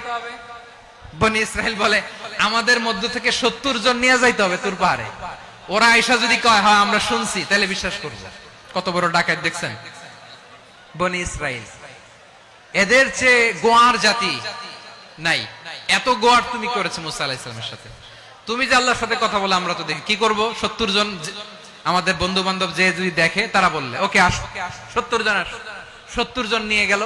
বনি ইসরাইল বলে, আমাদের মধ্য থেকে 70 জন নিয়ে যাইতে হবে তুর পাহাড়ে। ওরা আয়েশা যদি কয় হ্যাঁ আমরা শুনছি, তাহলে বিশ্বাস করব। কত বড় ডাকাত দেখছেন বনি ইসরাইল। এদের চেয়ে গোয়ার জাতি নাই। এত গোয়ার তুমি করেছো মুসা আলাইহিস সালামের সাথে। তুমি যে আল্লাহর সাথে কথা বলে আমরা তো দেখি, কি করব? 70 জন আমাদের বন্ধু বান্ধব যে যদি দেখে, তারা বললে ওকে আসো, 70 জন আসো। 70 জন নিয়ে গেল।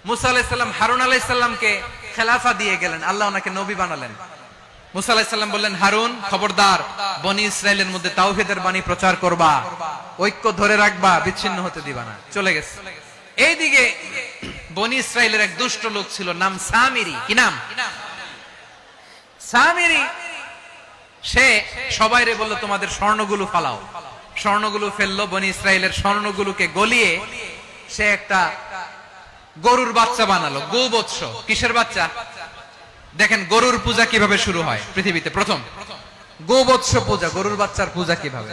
মুসা আলাইহিস সালাম হারুন আলাইহিস সালামকে খেলাফা দিয়ে গেলেন, আল্লাহ ওনাকে নবী বানালেন। মুসা আলাইহিস সালাম বললেন, হারুন খবরদার, বনি ইসরাইলের মধ্যে তাওহীদের বাণী প্রচার করবা, ঐক্য ধরে রাখবা, বিচ্ছিন্ন হতে দিবা না। চলে গেছে। এইদিকে বনি ইসরাইলের এক দুষ্ট লোক ছিল, নাম সামিরি। কি নাম? সামিরি। সে সবাইরে বলল, তোমাদের স্বর্ণগুলো ফালাও। স্বর্ণগুলো ফেললো। বনি ইসরাইলের স্বর্ণগুলোকে গলিয়ে সে একটা গরুর বাচ্চা বানালো। গোবৎস। কিসের বাচ্চা? দেখেন গরুর পূজা কিভাবে শুরু হয় পৃথিবীতে প্রথম। গোবৎস পূজা, গরুর বাচ্চার পূজা কিভাবে।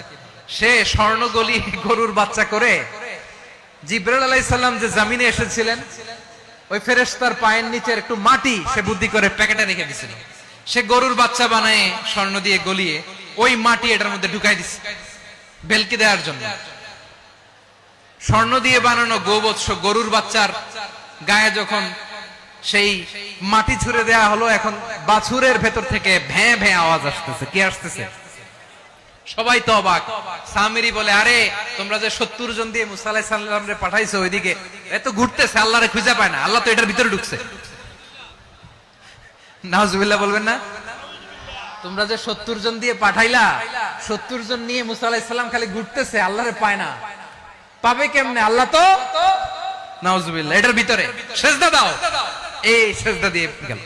সে স্বর্ণ গলি গরুর বাচ্চা করে, জিবরাইল আলাইহিস সালাম যে জমিনে এসেছিলেন, ওই ফেরেশতার পায়ের নিচের একটু মাটি সে বুদ্ধি করে প্যাকেটে রেখে দিয়েছিল। সে গরুর বাচ্চা বানায় স্বর্ণ দিয়ে গলিয়ে ওই মাটি এটার মধ্যে ঢুকাই দিছে বেলকি দেওয়ার জন্য। স্বর্ণ দিয়ে বানানো গোবৎস গরুর বাচ্চার গায়ে যখন সেই মাটি ছুঁড়ে দেয়া হলো, এখন বাছুরের ভেতর থেকে ভ্যাঁ ভ্যাঁ আওয়াজ আসতেছে। কি আসতেছে? সবাই তো অবাক। সামিরি বলে, আরে তোমরা যে 70 জন দিয়ে মুসা আলাইহিস সালামরে পাঠাইছো, ওইদিকে এত ঘুরতেছে, আল্লাহরে খুঁজে পায় না, আল্লাহ তো এটার ভিতরে ঢুকছে। নাউজুবিল্লাহ বলবেন না? তোমরা যে 70 জন দিয়ে পাঠাইলা, 70 জন নিয়ে মুসা আলাইহিস সালাম খালি ঘুরতেছে, আল্লাহরে পায় না। পাবে কেমনে? আল্লাহ তো নাউজুবিল্লাহ এটার ভিতরে। সেজদা দাও। এই সেজদা দিয়ে গেল।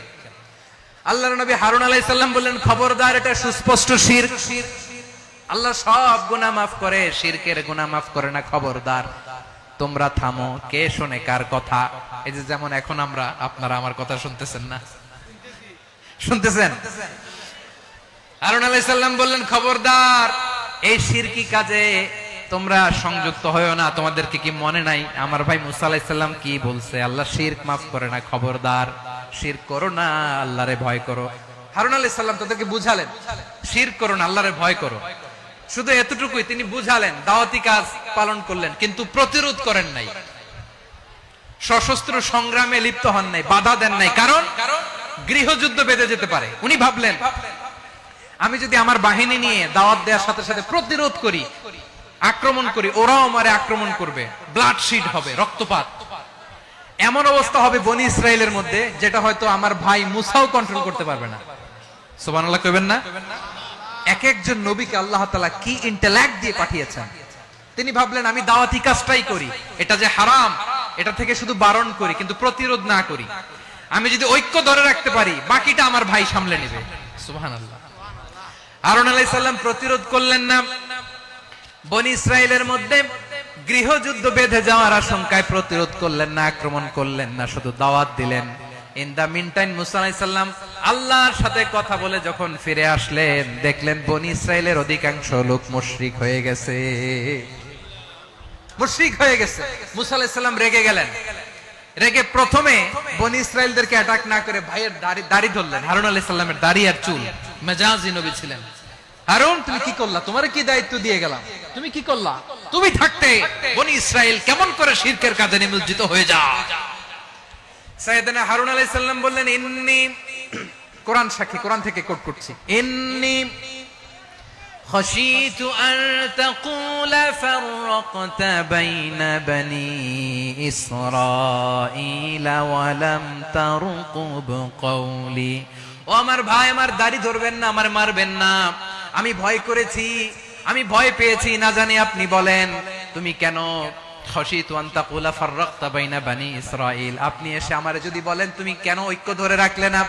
আল্লাহর নবী হারুন আলাইহিস সালাম বললেন, খবরদার, এটা সুস্পষ্ট শিরক। আল্লাহ সব গুনাহ মাফ করে, শিরকের গুনাহ মাফ করে না, খবরদার তোমরা থামো। কে শোনে কার কথা? এই যে যেমন এখন আপনারা আমার কথা শুনতেছেন না? শুনতেছেন? হারুন আলাইহিস সালাম বললেন, খবরদার, এই শিরকি কাজে তোমরা সংযুক্ত হয়ো না। তোমাদেরকে কি মনে নাই আমার ভাই মুসা আলাইহিস সালাম কি বলছে? আল্লাহ শিরক মাফ করে না, খবরদার শিরক করো না, আল্লাহরে ভয় করো। হারুন আলাইহিস সালাম তাদেরকে বুঝালেন, শিরক করো না, আল্লাহরে ভয় করো। শুধু এতটুকুই তিনি বুঝালেন, দাওয়াতি কাজ পালন করলেন, কিন্তু প্রতিরোধ করেন নাই, সশস্ত্র সংগ্রামে লিপ্ত হন নাই, বাধা দেন নাই। কারণ গৃহযুদ্ধ বেঁধে যেতে পারে। উনি ভাবলেন, আমি যদি আমার বাহিনী নিয়ে দাওয়াত দেওয়ার সাথে সাথে প্রতিরোধ করি, আক্রমণ করি, ওরাও আমারে আক্রমণ করবে, ব্লাডশিড হবে, রক্তপাত। এমন অবস্থা হবে বনি ইসরায়েলের মধ্যে, যেটা হয়তো আমার ভাই মুসাও কন্ট্রোল করতে পারবে না। সুবহানাল্লাহ কইবেন না? এক একজন নবীকে আল্লাহ তাআলা কি ইন্টেলেক্ট দিয়ে পাঠিয়েছেন। তিনি ভাবলেন, আমি দাওয়াতি কাজটাই করি, এটা যে হারাম এটা থেকে শুধু বারণ করি, কিন্তু প্রতিরোধ না করি। আমি যদি ঐক্য ধরে রাখতে পারি, বাকিটা আমার ভাই সামলে নেবে। সুবহানাল্লাহ। হারুন আলাইহিস সালাম প্রতিরোধ করলেন না, বনি ইসরায়েলের মধ্যে গৃহযুদ্ধ বেঁধে যাওয়ার আশঙ্কায় প্রতিরোধ করলেন না, আক্রমণ করলেন না, শুধু দাওয়াত দিলেন। ইন দা মিন টাইম মুসা আলাইহিস সালাম আল্লাহর সাথে কথা বলে যখন ফিরে আসলেন, দেখলেন বনি ইসরায়েলের অধিকাংশ লোক মুশরিক হয়ে গেছে। মুশরিক হয়ে গেছে। মুসা আলাইহিস সালাম রেগে গেলেন। রেগে প্রথমে বনি ইসরায়েলদেরকে অ্যাটাক না করে ভাইয়ের দাড়ি ধরলেন। হারুন আলাইহিস সালামের দাড়ি আর চুল। মেজাজি নবী ছিলেন। হারুন, তুমি কি করলা? তোমারে কি দায়িত্ব দিয়ে গেলাম, তুমি কি করলা? তুমি থাকতে বনি ইসরায়েল কেমন করে শিরকের কাজে নিমজ্জিত হয়ে যায়? সাইয়েদনা হারুন আলাইহিস সালাম বললেন, ইন্নী, কোরআন সাক্ষী, কোরআন থেকে কোট করছি, ইন্নী খাশিতু আন তাকুলা ফাররাকতা বাইনা বনি ইসরাঈলা ওয়া লাম তারকুব কওলি। ও আমার ভাই, আমার দাড়ি ধরবেন না, আমার মারবেন না। আমি ভয় করেছি, আমি ভয় পেয়েছি, না জানি আপনি বলেন তুমি কেন খাশিতু আন তাকুলা ফাররাকতা বাইনা বনি ইসরাঈল, আপনি এসে আমারে যদি বলেন তুমি কেন ঐক্য ধরে রাখলে না,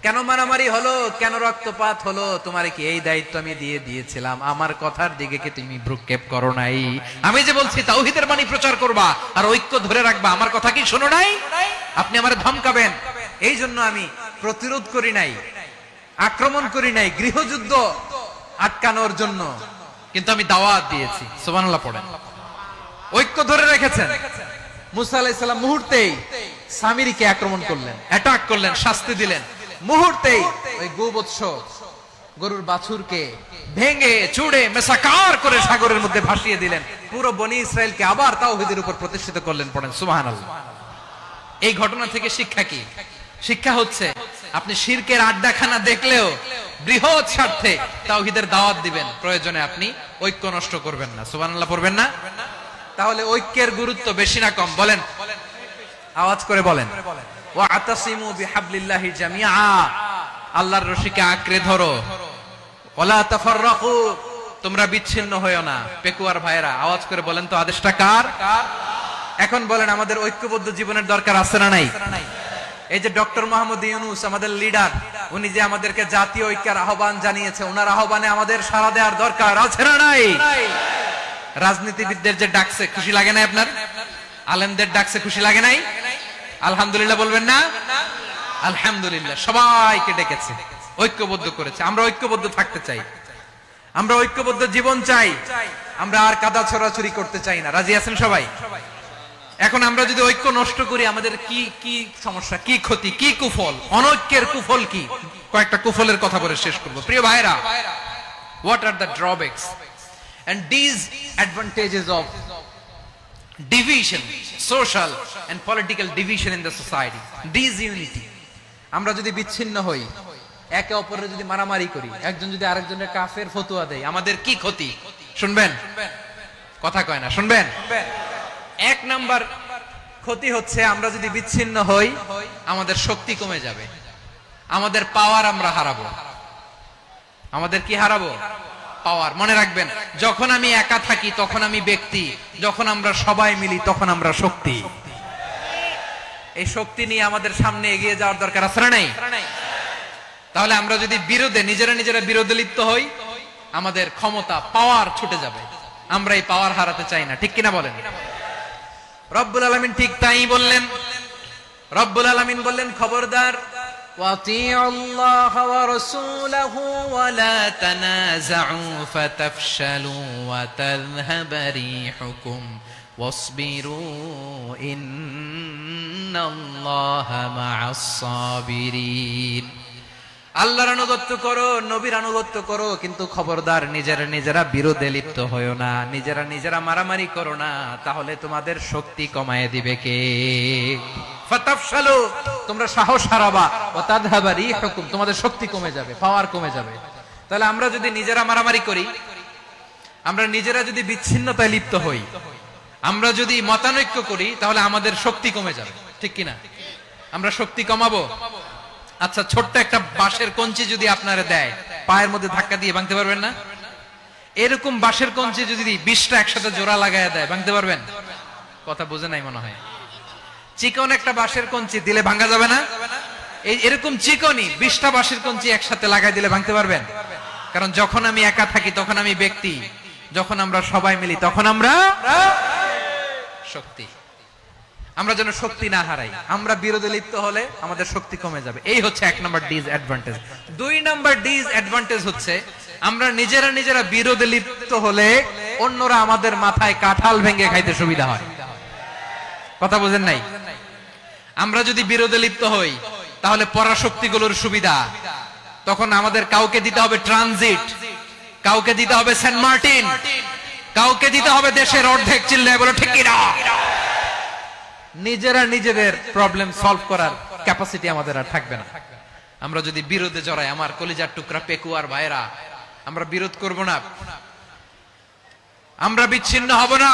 কেন মারামারি হলো, কেন রক্তপাত হলো, তোমারে কি এই দায়িত্ব আমি দিয়ে দিয়েছিলাম? আমার কথার দিকে কি তুমি ভ্রুক্ষেপ করো নাই? আমি যে বলছি তাওহীদের বাণী প্রচার করবা আর ঐক্য ধরে রাখবা, আমার কথা কি শোনো নাই? আপনি আমারে ধমকাবেন, এই জন্য আমি প্রতিরোধ করি নাই, আক্রমণ করি নাই, গৃহযুদ্ধ আটকানোর জন্য, কিন্তু আমি দাওয়াত দিয়েছি। সুবহানাল্লাহ পড়েন। ঐক্য ধরে রেখেছেন। মুসা আলাইহিস সালাম মুহূর্তেই সামিরীকে আক্রমণ করলেন, অ্যাটাক করলেন, শাস্তি দিলেন। মুহূর্তেই ওই গোবৎস গরুর বাছুরকে ভেঙে চুড়ে মেসাকার করে সাগরের মধ্যে ভাসিয়ে দিলেন। পুরো বনি ইসরায়েলকে আবার তাওহীদের উপর প্রতিষ্ঠিত করলেন। পড়েন সুবহানাল্লাহ। এই ঘটনা থেকে শিক্ষা কি? শিক্ষা হচ্ছে, আপনি শিরকের আড্ডাখানা দেখলেও বৃহৎ স্বার্থে তাওহীদের দাওয়াত দিবেন, প্রয়োজনে আপনি ঐক্য নষ্ট করবেন না। সুবহানাল্লাহ পড়বেন না? তাহলে ঐক্যের গুরুত্ব বেশি না কম? বলেন, আওয়াজ করে বলেন। ওয়াতাসিমু বিহাবলিল্লাহি জামিআ, আল্লাহর রশিকে আঁকড়ে ধরো। ওয়ালা তাফাররাকু, তোমরা বিচ্ছিন্ন হয়ো না। পেকুয়ার ভাইরা আওয়াজ করে বলেন তো, আদেশটা কার? এখন বলেন, আমাদের ঐক্যবদ্ধ জীবনের দরকার আছে না নাই? এই যে ডক্টর মোহাম্মদ ইউনূস আমাদের লিডার, উনি যে আমাদেরকে জাতীয় ঐক্যের আহ্বান জানিয়েছে, ওনার আহ্বানে আমাদের সাড়া দেওয়ার দরকার আছে না নাই? রাজনীতিবিদদের যে ডাকছে, খুশি লাগে না আপনার? আলেমদের ডাকছে, খুশি লাগে নাই? আলহামদুলিল্লাহ বলবেন না? আলহামদুলিল্লাহ। সবাইকে ডেকেছে, ঐক্যবদ্ধ করেছে। আমরা ঐক্যবদ্ধ থাকতে চাই, আমরা ঐক্যবদ্ধ জীবন চাই, আমরা আর কাদা ছড়াছড়ি করতে চাই না। রাজি আছেন সবাই? এখন আমরা যদি ঐক্য নষ্ট করি, আমাদের কি কি সমস্যা, কি ক্ষতি, কি কুফল? অনৈক্যের কুফল কি? কয়েকটা কুফলের কথা বলে শেষ করব। প্রিয় ভাইরা, what are the drawbacks and disadvantages of division, social and political division in the society? Disunity. আমরা যদি বিচ্ছিন্ন হই, একে অপরের যদি মারামারি করি, একজন যদি আরেকজনের কাফের ফতোয়া দেয়, আমাদের কি ক্ষতি? শুনবেন? কথা কয় না, শুনবেন? এক নাম্বার ক্ষতি হচ্ছে, আমরা যদি বিচ্ছিন্ন হই, আমাদের শক্তি কমে যাবে, আমাদের পাওয়ার আমরা হারাবো। আমাদের কি হারাবো? পাওয়ার। মনে রাখবেন, যখন আমি একা থাকি তখন আমি ব্যক্তি, যখন আমরা সবাই মিলি তখন আমরা শক্তি। এই শক্তি নিয়ে আমাদের সামনে এগিয়ে যাওয়ার দরকার আছে না নাই? তাহলে আমরা যদি বিরোধে নিজেরা বিরোধে লিপ্ত হই, আমাদের ক্ষমতা পাওয়ার ছুটে যাবে। আমরা এই পাওয়ার হারাতে চাই না, ঠিক কিনা বলেন? রব্বুল আলামিন ঠিক তাই বললেন। রব্বুল আলামিন বললেন, খবরদার, ওয়াতিউল্লাহ ওয়া রাসূলাহু ওয়া লা তানাযাউ ফাতাফশালু ওয়া তাযহাবা রিহুকুম ওয়াসবিরু ইন্নাল্লাহা মা'আস সাবিরিন। আল্লাহর আনুগত্য করো, নবীর আনুগত্য করো, কিন্তু খবরদার নিজেরা বিরোধে লিপ্ত হয়ো না, নিজেরা মারামারি করো না, তাহলে তোমাদের শক্তি কমায় দিবে কে? ফাতাফশালু, তোমরা সাহস হারাবা, ওয়া তাযহাবা রিহুকুম, তোমাদের শক্তি কমে যাবে, পাওয়ার কমে যাবে। তাহলে আমরা যদি নিজেরা মারামারি করি, আমরা নিজেরা যদি বিচ্ছিন্নতায় লিপ্ত হই, আমরা যদি মতানৈক্য করি, তাহলে আমাদের শক্তি কমে যাবে, ঠিক কিনা? আমরা শক্তি কমাবো। আচ্ছা, ছোট্ট একটা বাঁশের কঞ্চি যদি আপনারা দেয়, পায়ের মধ্যে ধাক্কা দিয়ে ভাঙতে পারবেন না? এরকম বাঁশের কঞ্চি যদি 20টা একসাথে জোড়া লাগায় দেয়, ভাঙতে পারবেন? কথা বুঝে নাই মনে হয়। চিকন একটা বাঁশের কঞ্চি দিলে ভাঙা যাবে না? এরকম চিকনই 20টা বাঁশের কঞ্চি একসাথে লাগাই দিলে ভাঙতে পারবেন? কারণ যখন আমি একা থাকি তখন আমি ব্যক্তি, যখন আমরা সবাই মিলি তখন আমরা শক্তি। আমরা যেন শক্তি না হারাই। আমরা বিরোধে লিপ্ত হলে আমাদের শক্তি কমে যাবে। এই হচ্ছে 1 নম্বর ডিসঅ্যাডভান্টেজ। 2 নম্বর ডিসঅ্যাডভান্টেজ হচ্ছে, আমরা নিজেরা বিরোধে লিপ্ত হলে অন্যরা আমাদের মাথায় কাঁঠাল ভেঙে খাইতে সুবিধা হয়। কথা বুঝেন নাই? আমরা যদি বিরোধে লিপ্ত হই, তাহলে পরাশক্তিগুলোর সুবিধা, তখন আমাদের কাউকে দিতে হবে ট্রানজিট, কাউকে দিতে হবে সেন্ট মার্টিন, কাউকে দিতে হবে দেশের অর্ধেক। চিল্লায় বলো ঠিক কিনা? নিজেদের প্রবলেম সলভ করার ক্যাপাসিটি আমাদের আর থাকবে না। আমরা যদি বিরোধে জড়াই, আমার কলিজার টুকরা পেকুয়ার ভাইরা, আমরা বিরোধ করব না, আমরা বিচ্ছিন্ন হব না।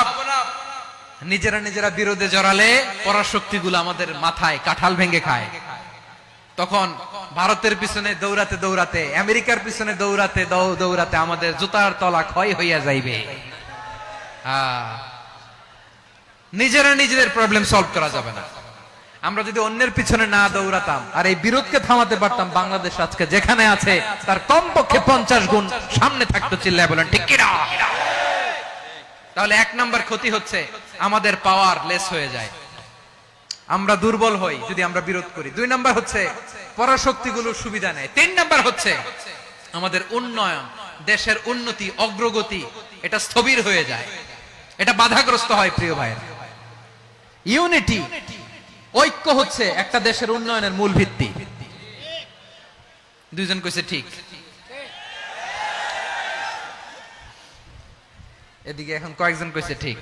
নিজেরা বিরোধে জড়ালে পরাশক্তিগুলো আমাদের মাথায় কাঁঠাল ভেঙে খায়। তখন ভারতের পিছনে দৌড়াতে, আমেরিকার পিছনে দৌড়াতে আমাদের জুতার তলা ক্ষয় হইয়া যাইবে। নিজেদের প্রবলেম সলভ করা যাবে না। আমরা যদি অন্যের পিছনে না দৌড়াতাম আর এই বিরোধকে থামাতে পারতাম, বাংলাদেশ আজকে যেখানে আছে তার কমপক্ষে 50 গুণ সামনে থাকতো। চিল্লায় বলেন ঠিক কিনা? তাহলে 1 নাম্বার ক্ষতি হচ্ছে, আমাদের পাওয়ার লেস হয়ে যায়, আমরা দুর্বল হই যদি আমরা বিরোধ করি। 2 নাম্বার হচ্ছে, পরাশক্তিগুলোর সুবিধা নেয়। 3 নাম্বার হচ্ছে, আমাদের উন্নয়ন, দেশের উন্নতি, অগ্রগতি, এটা স্থবির হয়ে যায়, এটা বাধাগ্রস্ত হয়। প্রিয় ভাইয়েরা, ইউনিটি, ঐক্য হচ্ছে একটা দেশের উন্নয়নের মূল ভিত্তি। 2 জন কইছে ঠিক। এদিকে এখন কয়েকজন কইছে ঠিক।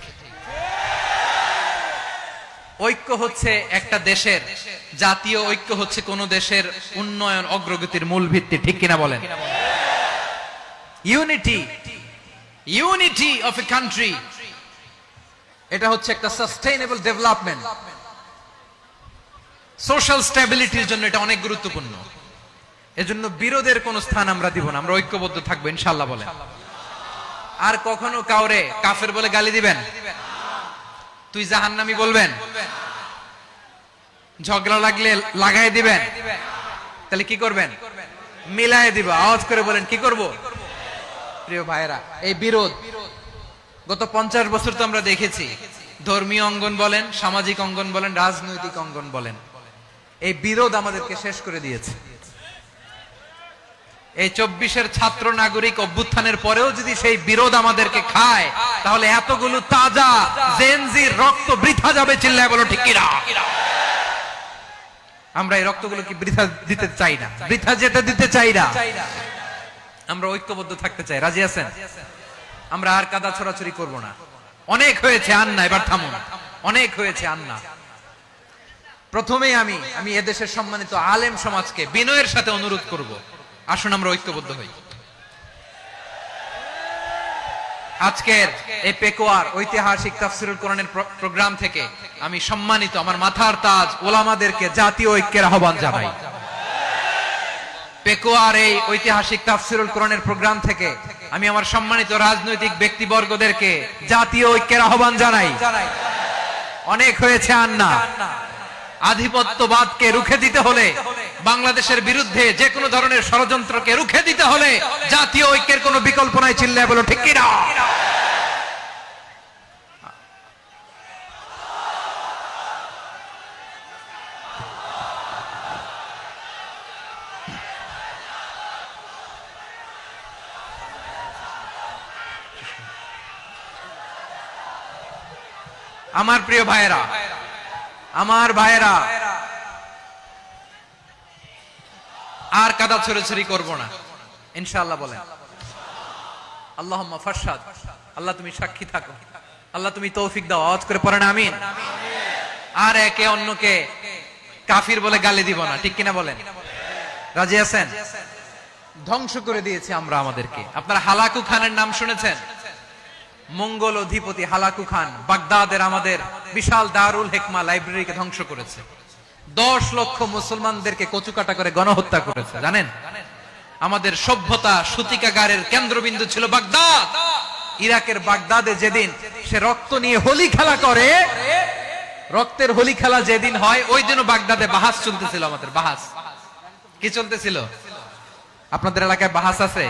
ঐক্য হচ্ছে একটা দেশের, জাতীয় ঐক্য হচ্ছে কোন দেশের উন্নয়ন অগ্রগতির মূল ভিত্তি, ঠিক কিনা বলেন? ইউনিটি অফ এ কান্ট্রি, এটা হচ্ছে একটা সাস্টেইনেবল ডেভেলপমেন্ট, সোশ্যাল স্ট্যাবিলিটির জন্য এটা অনেক গুরুত্বপূর্ণ। এজন্য বিরোধের কোন স্থান আমরা দিব না, আমরা ঐক্যবদ্ধ থাকবো ইনশাআল্লাহ বলেন। আর কখনো কাউরে কাফের বলে গালি দিবেন? তুই জাহান্নামী বলবেন? ঝগড়া লাগলে লাগাই দিবেন? তাহলে কি করবেন? মিলায় দিব। আওয়াজ করে বলেন, কি করব? প্রিয় ভাইরা, এই বিরোধ গত 50 বছর তো আমরা দেখেছি। ধর্মীয় অঙ্গন বলেন, সামাজিক অঙ্গন বলেন, রাজনৈতিক অঙ্গন বলেন, এই বিরোধ আমাদেরকে শেষ করে দিয়েছে। এই 24-এর ছাত্র নাগরিক অভ্যুত্থানের পরেও যদি সেই বিরোধ আমাদেরকে খায়, তাহলে এতগুলো তাজা জেনজির রক্ত বৃথা যাবে। চিল্লায় বলো ঠিক কিনা? আমরা এই রক্তগুলো কি বৃথা দিতে চাই না, বৃথা যেতে দিতে চাই না। আমরা ঐক্যবদ্ধ থাকতে চাই। রাজি আছেন? আমরা আর কাদা ছোড়াছুরি করব না। অনেক হয়েছে, আন্না, এবার থামুন। অনেক হয়েছে, আন্না। প্রথমেই আমি এদেশের সম্মানিত আলেম সমাজকে বিনয়ের সাথে অনুরোধ করব, আসুন আমরা ঐক্যবদ্ধ হই। আজকের এই পেকুয়ার ঐতিহাসিক তাফসীরুল কোরআনের প্রোগ্রাম থেকে আমি সম্মানিত আমার মাথার তাজ ওলামাদেরকে জাতীয় ঐক্যের আহ্বান জানাই। পেকুয়ার এই ঐতিহাসিক তাফসীরুল কোরআনের প্রোগ্রাম থেকে আমি আমার সম্মানিত রাজনৈতিক ব্যক্তিবর্গদেরকে জাতীয় ঐক্যের আহ্বান জানাই। অনেক হয়েছে, আন্না। আধিপত্যবাদকে রুখে দিতে হলে, বাংলাদেশের বিরুদ্ধে যে কোনো ধরনের ষড়যন্ত্রকে রুখে দিতে হলে জাতীয় ঐক্যের কোনো বিকল্প নাই। চিল্লায় বলো ঠিক কিনা? আমার প্রিয় ভাইয়েরা, আমার ভাইয়েরা, আর কাদা ছড়াছড়ি করব না ইনশাআল্লাহ। বলেন আল্লাহুম্মা ফাশহাদ। আল্লাহ তুমি সাক্ষী থাকো, আল্লাহ তুমি তৌফিক দাও। আওয়াজ করে পড়েন আমিন। আর একে অন্যকে কাফির বলে গালি দিব না, ঠিক কিনা বলেন? রাজি আছেন? ধ্বংস করে দিয়েছি আমরা আমাদেরকে। আপনারা হালাকু খানের নাম শুনেছেন? মঙ্গল অধিপতি হালাকু খান বাগদাদের আমাদের বিশাল দারুল হিকমা লাইব্রেরিকে ধ্বংস করেছে। 10 লক্ষ মুসলমানদেরকে কচুকাটা করে গণহত্যা করেছে। জানেন, আমাদের সভ্যতা সূতিকাগারের কেন্দ্রবিন্দু ছিল বাগদাদ। ইরাকের বাগদাদে যেদিন সে রক্ত নিয়ে হোলি খেলা করে, রক্তের হোলি খেলা যেদিন হয়, ওই দিনও বাগদাদে বাহাস চলতেছিল। আমাদের বাহাস কি চলতেছিল? আপনাদের এলাকায় বাহাস আছে?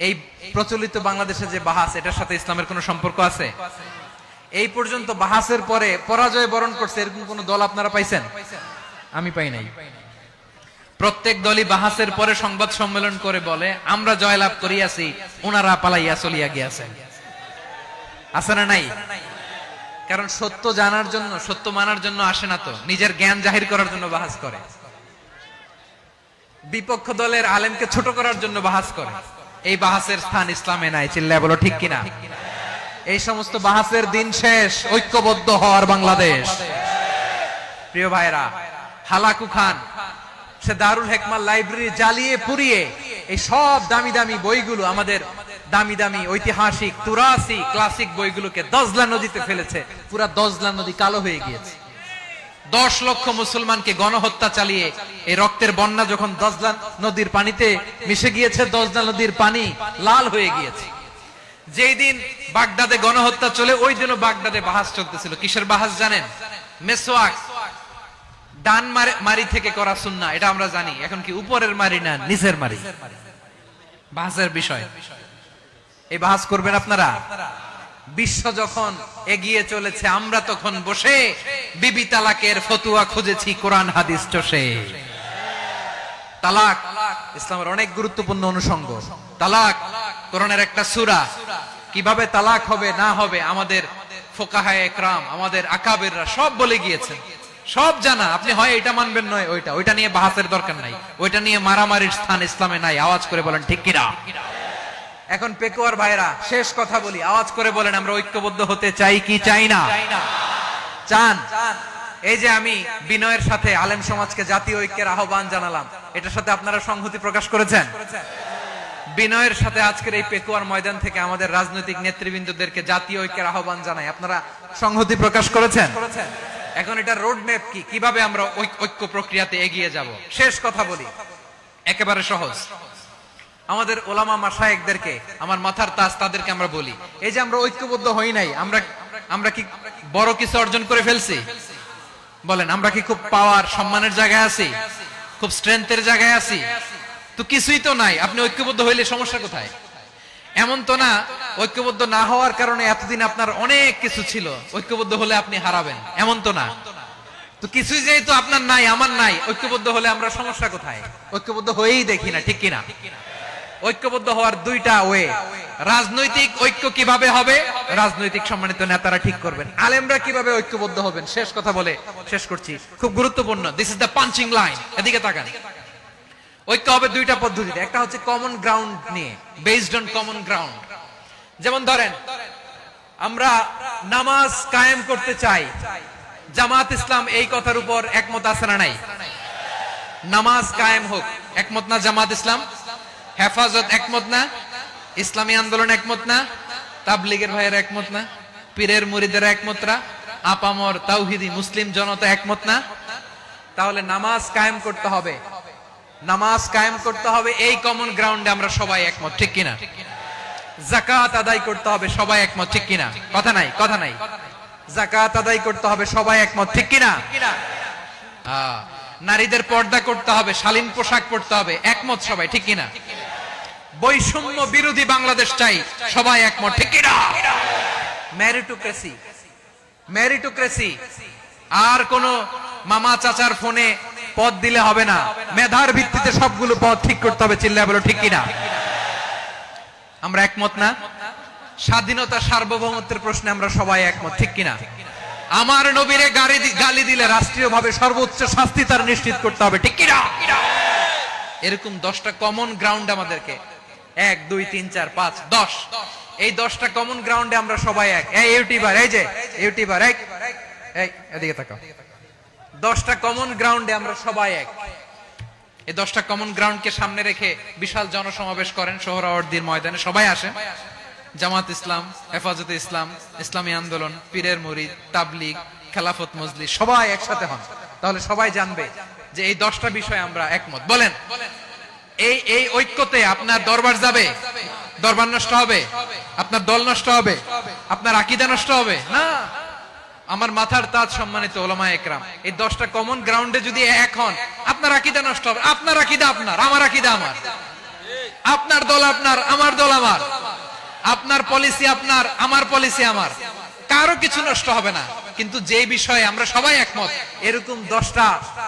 এই প্রচলিত বাংলাদেশে যে বাহাস, এটার সাথে ইসলামের কোনো সম্পর্ক আছে? এই পর্যন্ত বাহাসের পরে পরাজয় বরণ করছে এরকম কোন দল আপনারা পাইছেন? আমি পাই নাই। প্রত্যেক দলই বাহাসের পরে সংবাদ সম্মেলন করে বলে আমরা জয়লাভ করিয়াছি, ওনারা পালাইয়া চলিয়া গিয়াছেন। আছে না নাই? কারণ সত্য জানার জন্য, সত্য মানার জন্য আসে না তো, নিজের জ্ঞান জাহির করার জন্য বাহাস করে। বিপক্ষ দলের আলেমকে ছোট করার জন্য বাহাস করে। এই বাহাসের স্থান ইসলামে নাই। চিল্লায় বলো ঠিক কিনা? এই সমস্ত বাহাসের দিন শেষ। ঐক্যবদ্ধ হওয়ার বাংলাদেশ। প্রিয় ভাইরা, হালাকু খান সে দারুল হিকমা লাইব্রেরি জ্বালিয়ে পুড়িয়ে এই সব দামি দামি বইগুলো, আমাদের দামি দামি ঐতিহাসিক তুরাসি ক্লাসিক বইগুলোকে দজলা নদীতে ফেলেছে। পুরা দজলা নদী কালো হয়ে গিয়েছে। 10 লক্ষ মুসলমানকে গণহত্যা চালিয়ে এই রক্তের বন্যা যখন দজলা নদীর পানিতে মিশে গিয়েছে, দজলা নদীর পানি লাল হয়ে গিয়েছে। যেই দিন বাগদাদে গণহত্যা চলে, ওই দিনও বাগদাদে বাহাস চলতেছিল। কিসের বাহাস জানেন? মেসওয়াক, ডান মারি থেকে করা সুন্নাহ, এটা আমরা জানি। এখন কি উপরের মারি না নিচের মারি? বাহাসের বিষয়। এই বাহাস করবেন আপনারা? বিশ্ব যখন এগিয়ে চলেছে, আমরা তখন বসে বিবি তালাকের ফতুয়া খুঁজেছি কোরআন হাদিস চষে। তালাক ইসলামের অনেক গুরুত্বপূর্ণ অনুষঙ্গ। তালাক কোরআনের একটা সূরা। কিভাবে তালাক হবে না হবে আমাদের ফুকাহায়ে ইকরাম, আমাদের আকাবেররা সব বলে গিয়েছেন, সব জানা। আপনি হয় এটা মানবেন, নয় ওইটা। ওইটা নিয়ে বাহাসের দরকার নাই, ওইটা নিয়ে মারামারির স্থান ইসলামে নাই। আওয়াজ করে বলেন ঠিক কিনা? এখন পেকুয়ার ভাইরা, শেষ কথা বলি, আওয়াজ করে বলেন আমরা ঐক্যবদ্ধ হতে চাই কি চাই না? চান? এই যে আমি বিনয়ের সাথে আলেম সমাজকে জাতীয় ঐক্যের আহ্বান জানালাম, এটার সাথে আপনারা সংহতি প্রকাশ করেছেন? বিনয়ের সাথে আজকের এই পেকুয়ার ময়দান থেকে আমাদের রাজনৈতিক নেতৃবৃন্দদেরকে জাতীয় ঐক্যের আহ্বান জানাই, আপনারা সংহতি প্রকাশ করেছেন? এখন এটা রোড ম্যাপ কি, কিভাবে আমরা ঐক্য প্রক্রিয়াতে এগিয়ে যাব? শেষ কথা বলি, একেবারে সহজ। আমাদের ওলামা মাশায়েখদেরকে, আমার মাথার তাজ, তাদেরকে আমরা বলি, এই যে আমরা ঐক্যবদ্ধ হই নাই, আমরা কি বড় কিছু অর্জন করে ফেলছি? বলেন, আমরা কি খুব পাওয়ার সম্মানের জায়গায় আছি? খুব স্ট্রেংথের জায়গায় আছি? তো কিছুই তো নাই। আপনি ঐক্যবদ্ধ হইলে সমস্যা কোথায়? এমন তো না ঐক্যবদ্ধ না হওয়ার কারণে এতদিন আপনার অনেক কিছু ছিল, ঐক্যবদ্ধ হলে আপনি হারাবেন, এমন তো না। তো কিছুই যেহেতু আপনার নাই, আমার নাই, ঐক্যবদ্ধ হলে আমরা সমস্যা কোথায়? ঐক্যবদ্ধ হয়েই দেখি না, ঠিক কিনা? ঐক্যবদ্ধ হওয়ার দুইটা ওয়ে। রাজনৈতিক ঐক্য কিভাবে হবে? রাজনৈতিক সম্মানিত নেতারা ঠিক করবেন। আলেমরা কিভাবে ঐক্যবদ্ধ হবেন? শেষ কথা বলে শেষ করছি, খুব গুরুত্বপূর্ণ। This is the punching line. এদিকে তাকান। ঐক্য হবে দুইটা পদ্ধতিতে। একটা হচ্ছে কমন গ্রাউন্ড নিয়ে, বেসড অন কমন গ্রাউন্ড। যেমন ধরেন, আমরা নামাজ কায়েম করতে চাই, জামাত ইসলাম এই কথার উপর একমত আছে না নাই? নামাজ কায়েম হোক, একমত না জামাত ইসলাম? হেফাজত একমত না? ইসলামী আন্দোলন একমত না? তাবলীগের ভাইয়েরা একমত না? পীরের মুরিদেরা একমত না? আপামর তাওহীদি মুসলিম জনতা একমত না? তাহলে নামাজ কায়েম করতে হবে, নামাজ কায়েম করতে হবে এই কমন গ্রাউন্ডে আমরা সবাই একমত, ঠিক কিনা? যাকাত আদায় করতে হবে, সবাই একমত, ঠিক কিনা? কথা নাই, কথা নাই। যাকাত আদায় করতে হবে, সবাই একমত, ঠিক কিনা? নারীদের পর্দা করতে হবে, শালীন পোশাক পরতে হবে, একমত সবাই, ঠিক কিনা? বৈষম্য বিরোধী বাংলাদেশ চাই, সবাই একমত, ঠিক কিনা? মেরিটোক্রেসি, মেরিটোক্রেসি, আর কোন মামা চাচার ফোনে পদ দিলে হবে না, মেধার ভিত্তিতে সবগুলো পদ ঠিক করতে হবে, চিল্লায় বলো ঠিক কিনা? আমরা একমত না? স্বাধীনতা সার্বভৌমত্বের প্রশ্নে আমরা সবাই একমত, ঠিক কিনা? আমার নবীরে গালি দিলে রাষ্ট্রীয়ভাবে সর্বোচ্চ শাস্তি তার নিশ্চিত করতে হবে, ঠিক কিনা? এরকম 10টা কমন গ্রাউন্ড আমাদেরকে, 1 2 3 4 5 10, এই 10টা কমন গ্রাউন্ডে আমরা সবাই এক। এই ইউটিউবার, এই যে ইউটিউবার, এই এদিকে তাকাও, 10টা কমন গ্রাউন্ডে আমরা সবাই এক। এই 10টা কমন গ্রাউন্ডকে সামনে রেখে বিশাল জনসমাবেশ করেন সোহরাওয়ার্দীর ময়দানে, সবাই আসেন। জামাত ইসলাম, হেফাজতে ইসলাম, ইসলামী আন্দোলন, পীরের মুরিদ, তাবলীগ, খেলাফত মজলিস, সবাই একসাথে হন, তাহলে সবাই জানবে যে এই 10টা বিষয়ে আমরা একমত। বলেন, এই ঐক্যতে আপনার দরবার যাবে? দরবার নষ্ট হবে? আপনার দল নষ্ট হবে? আপনার আকীদা নষ্ট হবে? না। আমার মাথার তাজ সম্মানিত উলামায়ে একরাম, এই 10টা কমন গ্রাউন্ডে যদি এক হন, আপনার আকীদা নষ্ট হবে? আপনার আকীদা আপনার, আমার আকীদা আমার, আপনার দল আপনার, আমার দল আমার, আপনার পলিসি আপনার, আমার পলিসি আমার, কারো কিছু নষ্ট হবে না। কিন্তু যে বিষয়ে আমরা সবাই একমত, এরকম 10টা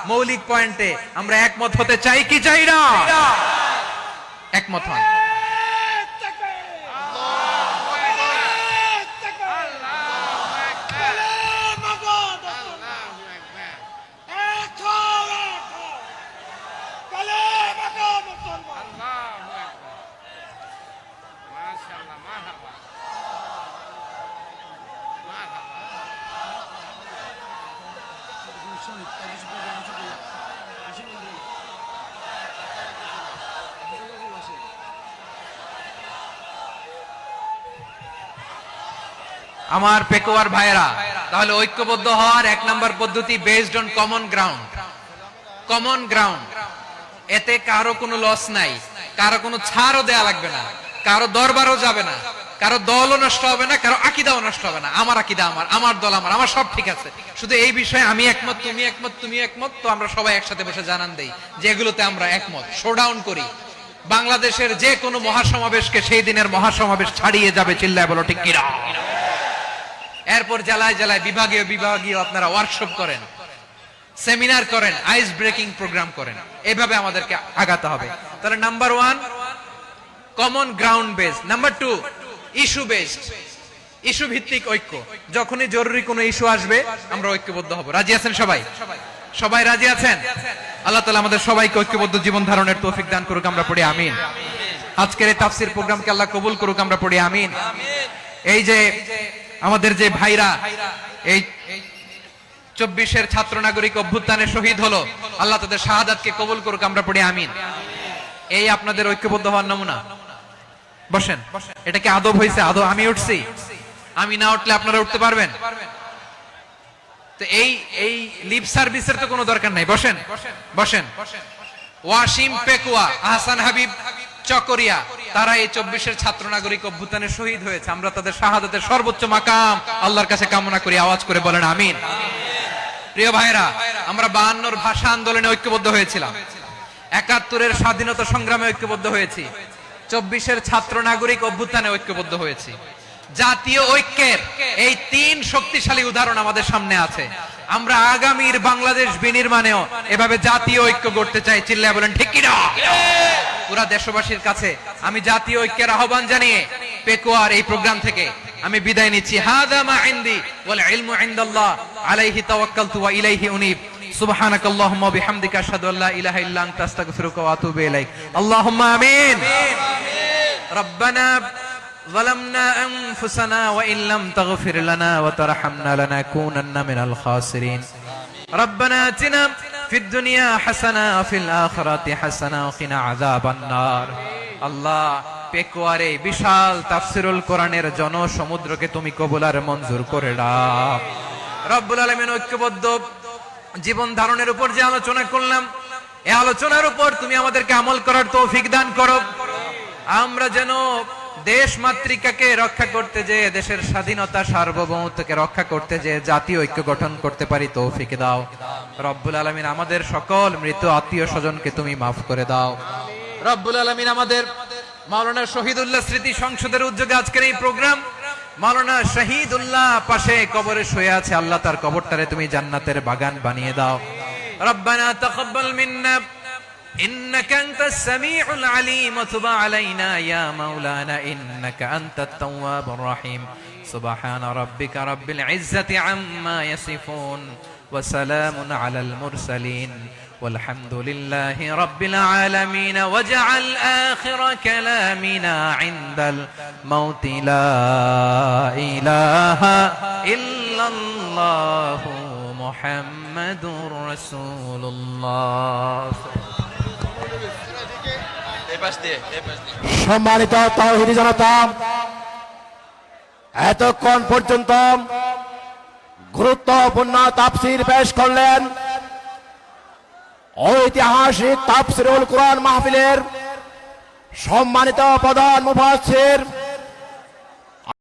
মৌলিক পয়েন্টে আমরা একমত হতে চাই কি চাই না? একমত হন। আমার পেকুয়ার ভাইরা, তাহলে ঐক্যবদ্ধ হওয়ার 1 নম্বর পদ্ধতি based on common ground. Common ground, এতে কারো কোনো লস নাই, কারো কোনো ছাড়ও দেয়া লাগবে না, কারো দরবারও যাবে না, কারো দলও নষ্ট হবে না, কারো আকীদাও নষ্ট হবে না। আমার আকীদা আমার, আমার দল আমার, আমার সব ঠিক আছে, শুধু এই বিষয়ে আমি একমত, তুমি একমত, তুমি একমত, তো আমরা সবাই একসাথে বসে জানান দেই যে এগুলোতে আমরা একমত, শোডাউন করি। বাংলাদেশের যে কোনো মহাসমাবেশকে সেই দিনের মহাসমাবেশ ছাড়িয়ে যাবে, চিল্লায় বলো ঠিক কিনা? এরপর জেলায় জেলায় বিভাগীয় বিভাগীয় আপনারা ওয়ার্কশপ করেন, সেমিনার করেন, আইস ব্রেকিং প্রোগ্রাম করেন, এভাবে আমাদেরকে আগাতে হবে। তাহলে number 1 common ground base, number 2 issue based, issue ভিত্তিক ঐক্য। যখনই জরুরি কোনো ইস্যু আসবে আমরা ঐক্যবদ্ধ হব। রাজি আছেন সবাই? সবাই রাজি আছেন? আল্লাহ তাআলা আমাদের সবাইকে ঐক্যবদ্ধ জীবন ধারণের তৌফিক দান করুক, আমরা পড়ি আমিন। আজকের এই তাফসীর প্রোগ্রামকে আল্লাহ কবুল করুক, আমরা পড়ি আমিন। এই যে আমাদের যে ভাইরা এই 24-এর ছাত্র নাগরিক অভ্যুত্থানে শহীদ হলো, আল্লাহ তাদের শাহাদাতকে কবুল করুক, আমরা পড়ি আমিন। এই আপনাদের ঐক্যবদ্ধ হওয়ার নমুনা। বসেন, এটা কি আদব হয়েছে? আদব আমি উঠছি, আমি না উঠলে আপনারা উঠতে পারবেন? তো এই লিপ সার্ভিসের তো কোনো দরকার নাই। বসেন বসেন। ওয়াসিম পেকুয়া, আহসান হাবিব চকরিয়া, তারা এই 24-এর ছাত্র নাগরিক অভ্যুত্থানে শহীদ হয়েছে। আমরা তাদের শাহাদাতের সর্বোচ্চ মাকাম আল্লাহর কাছে কামনা করি, আওয়াজ করে বলেন আমিন। প্রিয় ভাইরা, আমরা 52-র ভাষা আন্দোলনে ঐক্যবদ্ধ হয়েছিলাম, 71-এর স্বাধীনতা সংগ্রামে ঐক্যবদ্ধ হয়েছি, 24-এর ছাত্র নাগরিক অভ্যুত্থানে ঐক্যবদ্ধ হয়েছি। জাতীয় ঐক্যের এই 3 শক্তিশালী উদাহরণ আমাদের সামনে আছে। আমরা আগামীর বাংলাদেশ বিনির্মাণেও এভাবে জাতীয় ঐক্য গড়তে চাই, চিল্লায় বলেন ঠিক কিনা? পুরা দেশবাসীর কাছে আমি জাতীয় ঐক্যের আহ্বান জানিয়ে পেকুয়ার এই প্রোগ্রাম থেকে আমি বিদায় নিচ্ছি। হাদা মা ইনদি ওয়াল ইলমু ইনদাল্লাহ আলাইহি তাওয়াক্কালতু ওয়া ইলাইহি উনীব। সুবহানাকাল্লাহুম্মা ওয়া বিহামদিকা আশহাদু আল্লা ইলাহা ইল্লা আনতা আস্তাগফিরুকা ওয়া আতুবু ইলাইক। আল্লাহুম্মা আমিন। রব্বানা ظلمنا أنفسنا وإن لم تغفر لنا وترحمنا لنكونن من الخاسرين. ربنا آتنا في الدنيا حسنة وفي الآخرة حسنة وقنا عذاب النار. আল্লাহ, পেকুয়ারে বিশাল তাফসিরুল কোরআনের জনসমুদ্রকে তুমি কবুল আর মঞ্জুর করে দাও। রব্বুল আলামিন, ঐক্যবদ্ধ জীবন ধারণের উপর যে আলোচনা করলাম, এই আলোচনার উপর তুমি আমাদেরকে আমল করার তৌফিক দান করো। আমরা যেন দেশ মাতৃকাকে রক্ষা করতে যে, দেশের স্বাধীনতা সার্বভৌমত্বকে রক্ষা করতে যে জাতীয় ঐক্য গঠন করতে পারি তৌফিক দাও। রব্বুল আলামিন আমাদের সকল মৃত আত্মীয় স্বজনকে তুমি মাফ করে দাও। রব্বুল আলামিন আমাদের মাওলানা শহীদুল্লাহ স্মৃতি সংসদের উদ্যোগে আজকের এই প্রোগ্রাম, মাওলানা শহীদুল্লাহ পাশে কবরে শুয়ে আছে, আল্লাহ তার কবরটারে তুমি জান্নাতের বাগান বানিয়ে দাও। রব্বানা তাকাব্বাল মিন্না إنك أنت السميع العليم وتب علينا يا مولانا إنك أنت التواب الرحيم سبحان ربك رب العزة عما يصفون وسلام على المرسلين والحمد لله رب العالمين واجعل آخر كلامنا عند الموت لا إله إلا الله محمد رسول الله। সম্মানিত তাওহীদি জনতা, এতক্ষণ পর্যন্ত গুরুত্বপূর্ণ তাফসীর পেশ করলেন ঐতিহাসিক তাফসীরুল কুরআন মাহফিলের সম্মানিত প্রধান মুফাসসির